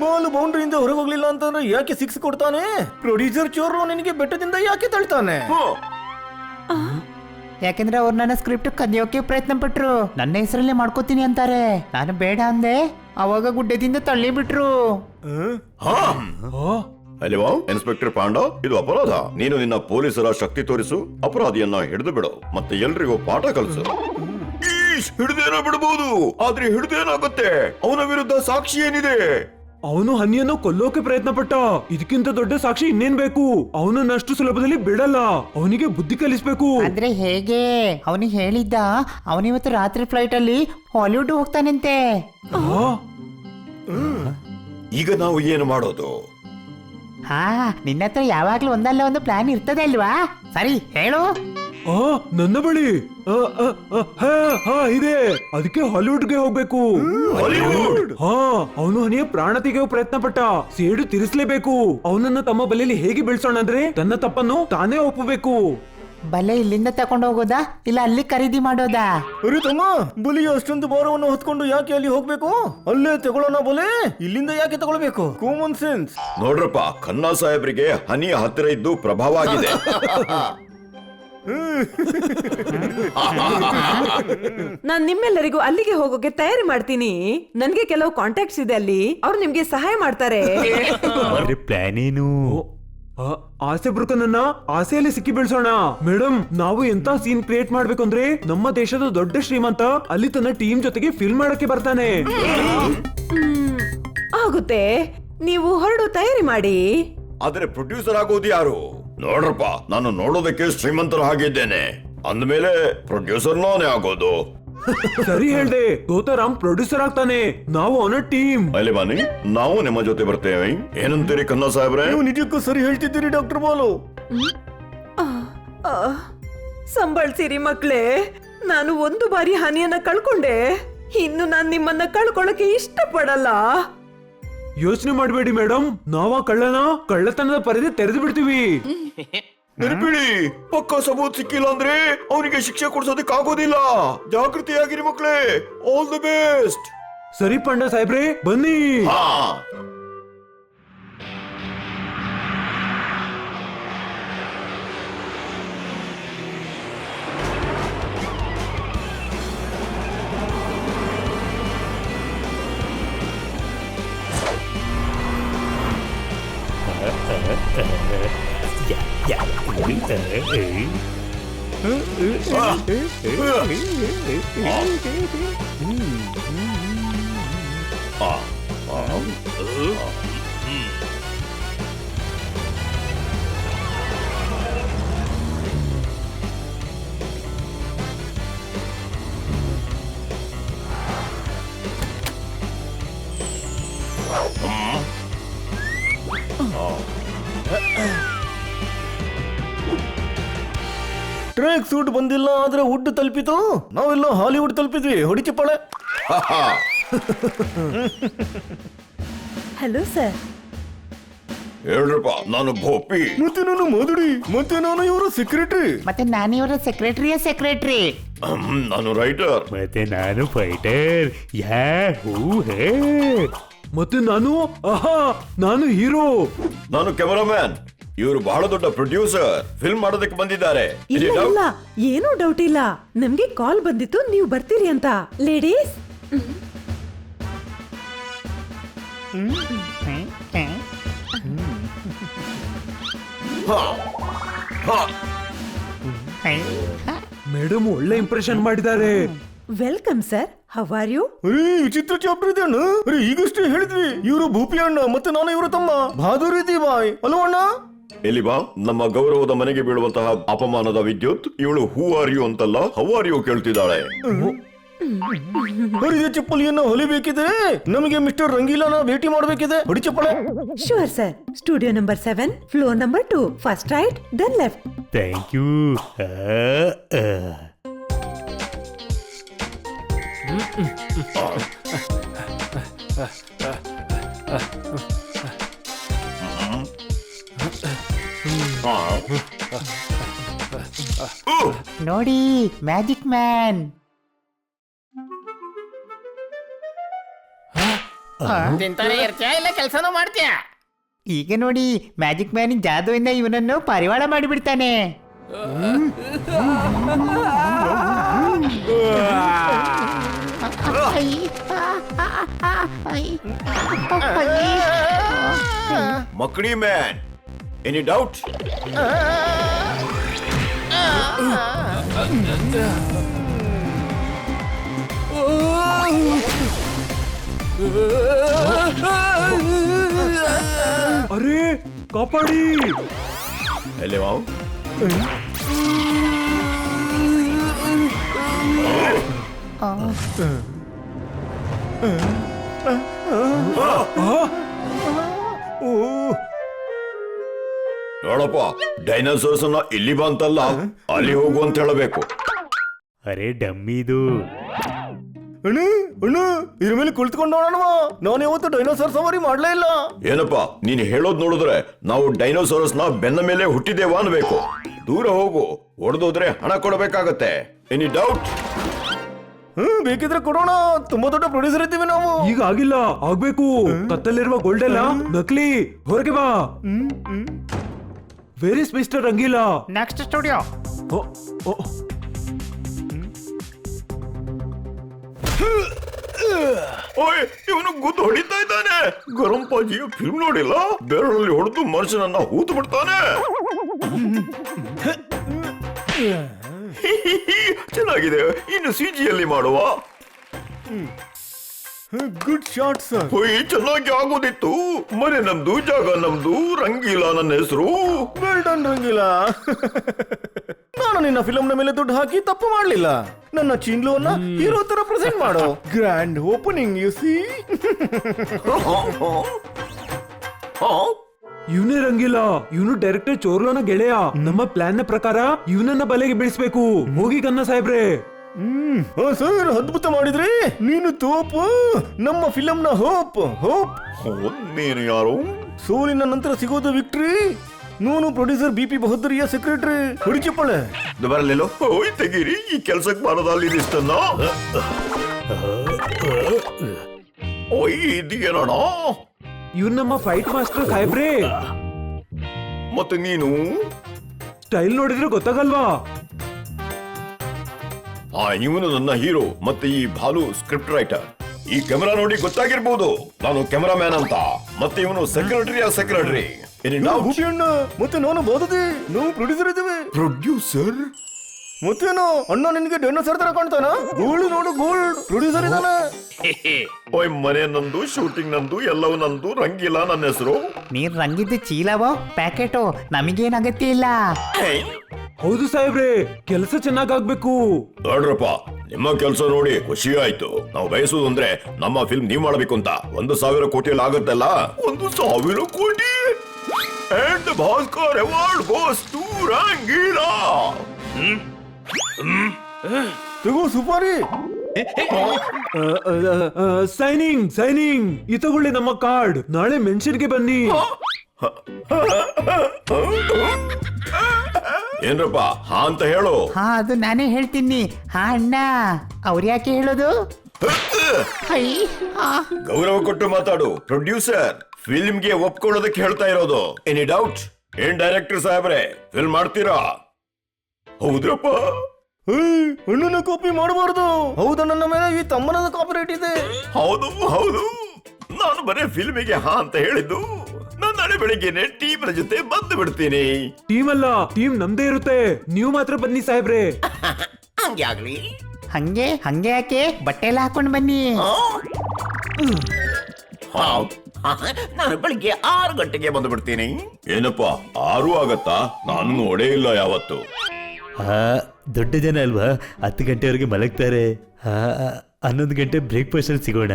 ಬಾಲು ಬೌಂಡ್ರಿಯಿಂದ ಹೊರಗೆ ಹೋಗ್ಲಿಲ್ಲ ಅಂತಂದ್ರೆ ಯಾಕೆ 6 ಕೊಡ್ತಾನೆ? ಪ್ರೊಡ್ಯೂಸರ್ ಚೋರು ನಿನಗೆ ಬೆಟ್ಟದಿಂದ ಯಾಕೆ ತಳ್ತಾನೆ? ಯಾಕೆಂದ್ರೆ ಅವ್ರು ನನ್ನ ಸ್ಕ್ರಿಪ್ಟ್ ಕದಿಯೋಕೆ ಪ್ರಯತ್ನ ಪಟ್ರು. ನನ್ನ ಹೆಸರಲ್ಲೇ ಮಾಡ್ಕೋತೀನಿ ಅಂತಾರೆ. ನಾನು ಬೇಡ ಅಂದೆ, ಅವಾಗ ಗುಡ್ಡದಿಂದ ತಳ್ಳಿ ಬಿಟ್ರು. ಅಲ್ವಾ ಇನ್ಸ್ಪೆಕ್ಟರ್ ಪಾಂಡ, ಇದು ಅಪರಾಧ. ನೀನು ನಿನ್ನ ಪೊಲೀಸರ ಶಕ್ತಿ ತೋರಿಸು, ಅಪರಾಧಿಯನ್ನ ಹಿಡಿದು ಬಿಡು, ಮತ್ತೆ ಎಲ್ರಿಗೂ ಪಾಠ ಕಲಿಸು. ಹಿಡಿದೇನ ಬಿಡಬಹುದು, ಆದ್ರೆ ಹಿಡಿದೇನಾಗುತ್ತೆ? ಅವನ ವಿರುದ್ಧ ಸಾಕ್ಷಿ ಏನಿದೆ? ಅವನು ಹನಿಯನ್ನು ಕೊಲ್ಲೋಕೆ ಪ್ರಯತ್ನ ಪಟ್ಟ. ಇದಕ್ಕಿಂತ ದೊಡ್ಡ ಸಾಕ್ಷಿ ಇನ್ನೇನ್ ಬೇಕು? ಅವನನ್ನ ಅಷ್ಟು ಸುಲಭದಲ್ಲಿ ಬಿಡಲ್ಲ. ಅವನಿಗೆ ಬುದ್ಧಿ ಕಲಿಸ್ಬೇಕು. ಅಂದ್ರೆ ಹೇಗೆ? ಅವನಿಗೆ ಹೇಳಿದ್ದ, ಅವನಿವತ್ತು ರಾತ್ರಿ ಫ್ಲೈಟ್ ಅಲ್ಲಿ ಹಾಲಿವುಡ್ ಹೋಗ್ತಾನಂತೆ. ಈಗ ನಾವು ಏನು ಮಾಡೋದು? ಹಾ ನಿನ್ನ ಹತ್ರ ಯಾವಾಗ್ಲೂ ಒಂದಲ್ಲ ಒಂದು ಪ್ಲಾನ್ ಇರ್ತದೆ ಅಲ್ವಾ? ಸರಿ ಹೇಳು. ಆ ನನ್ನ ಬಳಿ ಇದೆ. ಅದಕ್ಕೆ ಹಾಲಿವುಡ್ಗೆ ಹೋಗ್ಬೇಕು. ಹಾ ಅವನು ಹನಿಯ ಪ್ರಾಣ ತೆಗೆಯೋ ಪ್ರಯತ್ನ ಪಟ್ಟ. ಸೇಡು ತೀರಿಸಲೇಬೇಕು. ಅವನನ್ನ ತಮ್ಮ ಬಲೆಯಲ್ಲಿ ಹೇಗೆ ಬೆಳೆಸೋಣ ಅಂದ್ರೆ ತನ್ನ ತಪ್ಪನ್ನು ತಾನೇ ಒಪ್ಪಬೇಕು. ಬಲೆ ಇಲ್ಲಿಂದ ತಗೊಂಡು ಹೋಗೋದಾ ಇಲ್ಲ ಅಲ್ಲಿ ಖರೀದಿ ಮಾಡೋದಾ? ಅರೆ ತಮ್ಮ, ಬಲಿಯ ಅಷ್ಟೊಂದು ಭಾರವನ್ನು ಹೊತ್ಕೊಂಡು ಯಾಕೆ ಅಲ್ಲಿ ಹೋಗ್ಬೇಕು? ಅಲ್ಲೇ ತಗೊಳ್ಳೋಣ ಬಲೆ, ಇಲ್ಲಿಂದ ಯಾಕೆ ತಗೊಳ್ಬೇಕು? Common sense. ನೋಡ್ರಪ್ಪ, ಖನ್ನಾ ಸಾಹೇಬ್ರಿಗೆ ಹನಿಯ ಹತ್ತಿರ ಇದ್ದು ಪ್ರಭಾವ ಆಗಿದೆ. ನಾನ್ ನಿಮ್ಮೆಲ್ಲರಿಗೂ ಅಲ್ಲಿಗೆ ಹೋಗೋಕೆ ತಯಾರಿ ಮಾಡ್ತೀನಿ. ನನ್ಗೆ ಕೆಲವು ಕಾಂಟ್ಯಾಕ್ಟ್ಸ್ ಇದೆ ಅಲ್ಲಿ, ಅವ್ರು ನಿಮ್ಗೆ ಸಹಾಯ ಮಾಡ್ತಾರೆ. ಆದ್ರೆ ಪ್ಲಾನ್ ಏನು? ಆಸೆ ಬುರ್ಕನನ್ನ ಆಸೆಯಲ್ಲಿ ಸಿಕ್ಕಿ ಬೀಳ್ಸೋಣ. ಮೇಡಮ್, ನಾವು ಎಂತ ಸೀನ್ ಕ್ರಿಯೇಟ್ ಮಾಡ್ಬೇಕು ಅಂದ್ರೆ ನಮ್ಮ ದೇಶದ ದೊಡ್ಡ ಶ್ರೀಮಂತ ಅಲ್ಲಿ ತನ್ನ ಟೀಮ್ ಜೊತೆಗೆ ಫಿಲ್ಮ್ ಮಾಡಕ್ಕೆ ಬರ್ತಾನೆ. ಆಗುತ್ತೆ, ನೀವು ಹೊರಡು ತಯಾರಿ ಮಾಡಿ. ಆದ್ರೆ ಪ್ರೊಡ್ಯೂಸರ್ ಆಗೋದು ಯಾರು? ನೋಡ್ರಪ್ಪ, ನಾನು ನೋಡೋದಕ್ಕೆ ಶ್ರೀಮಂತರ ಹಾಗಿದ್ದೇನೆ, ಅಂದ್ಮೇಲೆ ಪ್ರೊಡ್ಯೂಸರ್ ನಾನೇ ಆಗೋದು. ಸರಿ ಹೇಳ್ದೆ, ಗೌತರಾಮ್ ಪ್ರೊಡ್ಯೂಸರ್ ಆಗ್ತಾನೆ, ನಾವು ಅವನ ಟೀಮ್. ಅಲ್ಲಿ ಬನ್ನಿ, ನಾವು ನಿಮ್ಮ ಜೊತೆ ಬರ್ತೇವೆ. ಏನಂತೀರಿ ಖನ್ನಾ ಸಾಹೇಬ್ರೆ? ನೀವು ನಿಜಕ್ಕೂ ಸರಿ ಹೇಳ್ತಿದ್ದೀರಿ ಡಾಕ್ಟರ್ ಬಾಲು. ಸಂಬಳ್ಸಿರಿ ಮಕ್ಳೇ, ನಾನು ಒಂದು ಬಾರಿ ಹನಿಯನ್ನ ಕಳ್ಕೊಂಡೆ, ಇನ್ನು ನಾನ್ ನಿಮ್ಮನ್ನ ಕಳ್ಕೊಳಕ್ಕೆ ಇಷ್ಟಪಡಲ್ಲ. ಯೋಚನೆ ಮಾಡಬೇಡಿ ಮೇಡಮ್, ನಾವ ಕಳ್ಳತನದ ಪರದೆ ತೆರೆದು ಬಿಡ್ತೀವಿ. ನೆನಪಿಡಿ, ಪಕ್ಕ ಸಬೂತ್ ಸಿಕ್ಕಿಲ್ಲ ಅಂದ್ರೆ ಅವನಿಗೆ ಶಿಕ್ಷೆ ಕೊಡ್ಸೋದಕ್ಕಾಗೋದಿಲ್ಲ. ಜಾಗೃತಿಯಾಗಿರಿ ಮಕ್ಕಳೇ. All the best. ಸರಿ ಪಂಡ ಸಾಹೇಬ್ರೆ, ಬನ್ನಿ. ಟ್ರ್ಯಾಕ್ ಸೂಟ್ ಬಂದಿಲ್ಲ, ಆದ್ರೆ ವುಡ್ ತಲುಪಿತು. ನಾವೆಲ್ಲ ಹಾಲಿವುಡ್ ತಲುಪಿದ್ವಿ. ಹೊಡಿ ಚಪ್ಪಾಳೆ. Hello sir. ಹೇಳ್ರಪ್ಪ, ನಾನು ಭೋಪಿ. ಮತ್ತೆ ನಾನು ಮಾಧುರಿ. ಮತ್ತೆ ನಾನು ಇವರ ಸೆಕ್ರೆಟರಿ. ಮತ್ತೆ ನಾನು ಇವರ ಸೆಕ್ರೆಟರಿಯ ಸೆಕ್ರೆಟರಿ. ನಾನು ರೈಟರ್. ಮತ್ತೆ ನಾನು ಫೈಟರ್. ಯಾ ಹೂ ಹೇ. ಮತ್ತೆ ನಾನು ಹೀರೋ. ನಾನು ಕ್ಯಾಮರಾಮ್ಯಾನ್. ಇವರು ಬಹಳ ದೊಡ್ಡ ಪ್ರೊಡ್ಯೂಸರ್. ಫಿಲ್ಮ್ ಮಾಡೋದಕ್ಕೆ ಬಂದಿದ್ದಾರೆ. ಇಲ್ಲ ಇಲ್ಲ, ಏನೂ ಡೌಟ್ ಇಲ್ಲ. ನಮ್ಗೆ ಕಾಲ್ ಬಂದಿತ್ತು ನೀವು ಬರ್ತೀರಿ ಅಂತ. ಲೇಡೀಸ್, ಮೇಡಮ್ ಒಳ್ಳೆ ಇಂಪ್ರೆಷನ್ ಮಾಡಿದ್ದಾರೆ. Welcome sir. How are you? ಅರೆ ವಿಚಿತ್ರ ಚಾಪ್ಟರ್ ಇದೆ ಅಣ್ಣ. ಅರೆ ಈಗಷ್ಟೇ ಹೇಳಿದ್ವಿ, ಇವರು ಭೂಪಿ ಅಣ್ಣ, ಮತ್ತೆ ನಾನು ಇವರ ತಮ್ಮ ಬಹಾದೂರಿ ಬಾಯ್. ಅಲ್ವಾ ಅಣ್ಣ? ಎಲ್ಲಿ ಬಾ, ನಮ್ಮ ಗೌರವದ ಮನೆಗೆ ಬೀಳುವಂತಹ ಅಪಮಾನದ ವಿದ್ಯುತ್. ಇವಳು ಹೂ ಆರ್ ಯು ಅಂತಲ್ಲ, ಹೌ ಆರ್ ಯು ಕೇಳ್ತಿದ್ದಾಳೆ. ಹರಿದ ಚಪ್ಪಲಿಯನ್ನು ಹೊಲಿಬೇಕಿದೆ. ನಮಗೆ ಮಿಸ್ಟರ್ ರಂಗೀಲಾನ ಭೇಟಿ ಮಾಡಬೇಕಿದೆ. ಹೊಡಿ ಚಪ್ಪಳೆ. Sure sir. Studio number 7, floor number 2, first right then left. Thank you. ನೋಡಿ, ಮ್ಯಾಜಿಕ್ ಮ್ಯಾನ್. ತಿಂತಾನೆ ಇರ್ತೀಯಾ ಇಲ್ಲ ಕೆಲಸನೂ ಮಾಡ್ತೀಯಾ? ಈಗ ನೋಡಿ, ಮ್ಯಾಜಿಕ್ ಮ್ಯಾನ್ ಜಾದುವಿಂದ ಇವನನ್ನು ಪರಿವಾಳ ಮಾಡಿಬಿಡ್ತಾನೆ. ಮಕ್ಕಳಿ ಮ್ಯಾನ್, ಎನಿ ಡೌಟ್? ಅರೆ ಕಾಪಾಡಿ. ಎಲ್ಲಿ ಮಾವು? ನೋಡಪ್ಪ ಡೈನೋಸಾರ್ಸ್ ಅನ್ನ ಇಲ್ಲಿ ಬಂತಲ್ಲ ಅಲ್ಲಿ ಹೋಗು ಅಂತ ಹೇಳಬೇಕು. ಅರೆ ಡಮ್ಮಿದು. ಅಣ್ಣ ಅಣ್ಣ ಇದ್ರ ಮೇಲೆ ಕುಳಿತುಕೊಂಡು ನೋಡೋಣವಾ. ನಾನು ಯಾವತ್ತು ಡೈನೋಸಾರ್ ಸವಾರಿ ಮಾಡ್ಲೇ ಇಲ್ಲ. ಏನಪ್ಪ ನೀನ್ ಹೇಳೋದ್ ನೋಡಿದ್ರೆ ನಾವು ಡೈನೋಸಾರಸ್ ನ ಬೆನ್ನ ಮೇಲೆ ಹುಟ್ಟಿದೇವ ಅನ್ಬೇಕು. ದೂರ ಹೋಗು, ಹೊಡೆದೋದ್ರೆ ಹಣ ಕೊಡಬೇಕಾಗತ್ತೆ. Any doubt? ಬೇಕಿದ್ರೆ ಕೊಡೋಣ, ತುಂಬಾ ದೊಡ್ಡ ಪ್ರೊಡ್ಯೂಸರ್ ಇದ್ದೀವಿ ನಾವು. ಈಗ ಆಗಿಲ್ಲ, ಆಗ್ಬೇಕು. ಕತ್ತಲ್ಲಿರುವ ಗೋಲ್ಡ್ ಎಲ್ಲ ನಕಲಿ. ಹೊರಗೆ ಬಾ. Where is mister Rangeela? Next studio. ಓಯ್ ಇವನು ಗುದ್ದು ಹೊಡಿತಾ ಇದ್ದಾನೆ. ಗರಂ ಪಾಜಿಯ ಫಿಲ್ಮ್ ನೋಡಿಲ್ಲ? ಬೆರಳಲ್ಲಿ ಹೊಡೆದು ಮನುಷ್ಯನನ್ನ ಹೂತು ಬಿಡ್ತಾನೆ. ಚೆನ್ನಾಗಿದೆ, ಇನ್ನು ಸಿಜಿಯಲ್ಲಿ ಮಾಡುವ. Good shot sir. ಓಯ್ ಚೆನ್ನಾಗಿ ಆಗೋದಿತ್ತು. ಮನೆ ನಮ್ದು, ಜಾಗ ನಮ್ದು, ರಂಗೀಲ ನನ್ನ ಹೆಸರು. Well done Rangeela. ನಾನು ನಿನ್ನ ಫಿಲಂನ ಮೇಲೆ ದುಡ್ಡು ಹಾಕಿ ತಪ್ಪು ಮಾಡ್ಲಿಲ್ಲ. ನನ್ನ ಚಿನ್ಲುವನ್ನ ಹೀರೋ ತರ ಪ್ರೆಸೆಂಟ್ ಮಾಡು. Grand opening you see. ಇವನೇ ರಂಗಿಲ್ಲ, ಇವನು ಡೈರೆಕ್ಟರ್ ಚೋರ್ಲೋನ ಗೆಳೆಯ. ನಮ್ಮ ಪ್ಲಾನ್ ನ ಪ್ರಕಾರ ಇವನನ್ನ ಬಲೆಗೆ ಬೀಳಿಸ್ಬೇಕು. ಹೋಗಿ ಕನ್ನ ಸಾಹೇಬ್ರೆ. ಸರ್ ಅದ್ಭುತ ಮಾಡಿದ್ರಿ. ನೀನು ತೋಪು, ನಮ್ಮ ಫಿಲಂನ ಹೋಪ್. ಹೋಪ್ ನೀನು ಯಾರು? ಸೋಲಿನ ನಂತರ ಸಿಗೋದು ವಿಕ್ಟ್ರಿ. ನಾನು ಪ್ರೊಡ್ಯೂಸರ್ BP ಬಹದ್ದೂರಿಯ ಸೆಕ್ರೆಟರಿ. ಹುಡಿ ಚಪ್ಪಳೆ ಬರಲಿಲ್ಲ. ಓಯ್ ತೆಗೀರಿ, ಈ ಕೆಲ್ಸಕ್ಕೆ ಬಾರದಲ್ಲಿ ಇಷ್ಟನ್ನ. ಓಯ್ ಇದೇನೋಣ? ಇವ್ ನಮ್ಮ ಫೈಟ್ ಮಾಸ್ಟರ್ ಸಾಹೇಬ್ರೆ. ಮತ್ತೆ ನೀನು? ಸ್ಟೈಲ್ ನೋಡಿದ್ರೆ ಗೊತ್ತಾಗಲ್ವಾ? ಇವನು ನನ್ನ ಹೀರೋ ಮತ್ತೆ ಈ ಭಾಲು ಸ್ಕ್ರಿಪ್ಟ್ ರೈಟರ್. ಈ ಕೆಮರಾ ನೋಡಿ ಗೊತ್ತಾಗಿರ್ಬೋದು ನಾನು ಕೆಮರಾ ಮ್ಯಾನ್ ಅಂತ. ಮತ್ತೆ ಇವನು ಸೆಕ್ರೆಟರಿ. ಅಣ್ಣ ಮತ್ತೆ ನಾನು ಬೋಧದೆ. ನಾವು ಪ್ರೊಡ್ಯೂಸರ್ ಇದ್ದೇವೆ. ಪ್ರೊಡ್ಯೂಸರ್? ಮತ್ತೇನು ಅಣ್ಣ ನಿನ್ಗೆ ಡೈನೋಸಾರ್ ತರ ಕಾಣ್ತಾನ? ಗೋಲ್ಡ್ ನೋಡು, ಗೋಲ್ಡ್ ಪ್ರೊಡ್ಯೂಸರ್ ಇದ್ದಾನೆ. ಓಯ್ ಮನೆ ನಂದು, ಶೂಟಿಂಗ್ ನಂದು, ಎಲ್ಲವೂ ನಂದು. ರಂಗಿಲ್ಲ ನನ್ನ ಹೆಸರು. ನೀನ್ ರಂಗಿದ್ದು ಚೀಲವೋ ಪ್ಯಾಕೆಟೋ ನಮಗೇನ್ ಅಗತ್ಯ ಇಲ್ಲ. ಹೌದು ಸಾಹೇಬ್ರೆ, ಕೆಲಸ ಚೆನ್ನಾಗಾಗ್ಬೇಕು. ನೋಡ್ರಪ್ಪ, ನಿಮ್ಮ ಕೆಲಸ ನೋಡಿ ಖುಷಿ ಆಯ್ತು. ನಾವು ಬಯಸುದು ಅಂದ್ರೆ ನಮ್ಮ ಫಿಲ್ಮ್ ನೀವ್ ಮಾಡ್ಬೇಕು ಅಂತ. 1,000 ಕೋಟಿಯಲ್ಲಿ ಆಗುತ್ತಲ್ಲ? 1,000 ಕೋಟಿ? And the Bhaskar award goes to Rangeela. ತಗೋ ಸುಪಾರಿ. ಸೈನಿಂಗ್ ಈ ತಗೊಳ್ಳಿ ನಮ್ಮ ಕಾರ್ಡ್. ನಾಳೆ ಮೆನ್ಷನ್ಗೆ ಬನ್ನಿ. ಏನ್ರಪ್ಪ ಹಾ ಅಂತ ಹೇಳು. ಹಾ ಅದು ನಾನೇ ಹೇಳ್ತೀನಿ. ಹಾ ಅಣ್ಣ, ಅವ್ರು ಯಾಕೆ ಹೇಳೋದು? ಹೈ, ಹಾ. ಗೌರವ ಕೊಟ್ಟು ಮಾತಾಡು. ಪ್ರೊಡ್ಯೂಸರ್ ಫಿಲ್ಮ್ಗೆ ಒಪ್ಕೊಳ್ಳೋದಕ್ಕೆ ಹೇಳ್ತಾ ಇರೋದು. Any doubt? ಏನ್ ಡೈರೆಕ್ಟರ್ ಸಾಹೇಬ್ರೆ, ಫಿಲ್ಮ್ ಮಾಡ್ತೀರಾ? ಹೌದ್ರಪ್ಪ. ಅಣ್ಣನ ಕಾಪಿ ಮಾಡಬಾರ್ದು. ಹೌದು, ನನ್ನ ಮೇಲೆ ಈ ತಮ್ಮನದ ಕಾಪಿರೈಟ್ ಇದೆ. ಹೌದು, ನಾನು ಬರೀ ಫಿಲ್ಮಿಗೆ ಹಾ ಅಂತ ಹೇಳಿದ್ದು. ನಾನು ನಾಳೆ ಬೆಳಿಗ್ಗೆನೆ ಟೀಮ್ನ ಜೊತೆ ಬಂದು ಬಿಡ್ತೀನಿ. ಟೀಮ್ ಅಲ್ಲ, ಟೀಮ್ ನಮ್ದೇ ಇರುತ್ತೆ. ನೀವು ಮಾತ್ರ ಬನ್ನಿ ಸಾಹೇಬ್ರೆ. ಹಂಗೆ ಯಾಕೆ? ಬಟ್ಟೆ ಎಲ್ಲ ಹಾಕೊಂಡ್ ಬನ್ನಿ. ನಾನು ಬೆಳಿಗ್ಗೆ 6 ಗಂಟೆಗೆ ಬಂದು ಬಿಡ್ತೀನಿ. ಏನಪ್ಪ 6 ಆಗತ್ತಾ? ನಾನು ನೋಡೇ ಇಲ್ಲ ಯಾವತ್ತು. ದೊಡ್ಡ ಜನ ಅಲ್ವಾ, 10 ಗಂಟೆವರೆಗೆ ಮಲಗ್ತಾರೆ. 11 ಗಂಟೆ ಬ್ರೇಕ್ಫಾಸ್ಟ್ ಅಲ್ಲಿ ಸಿಗೋಣ.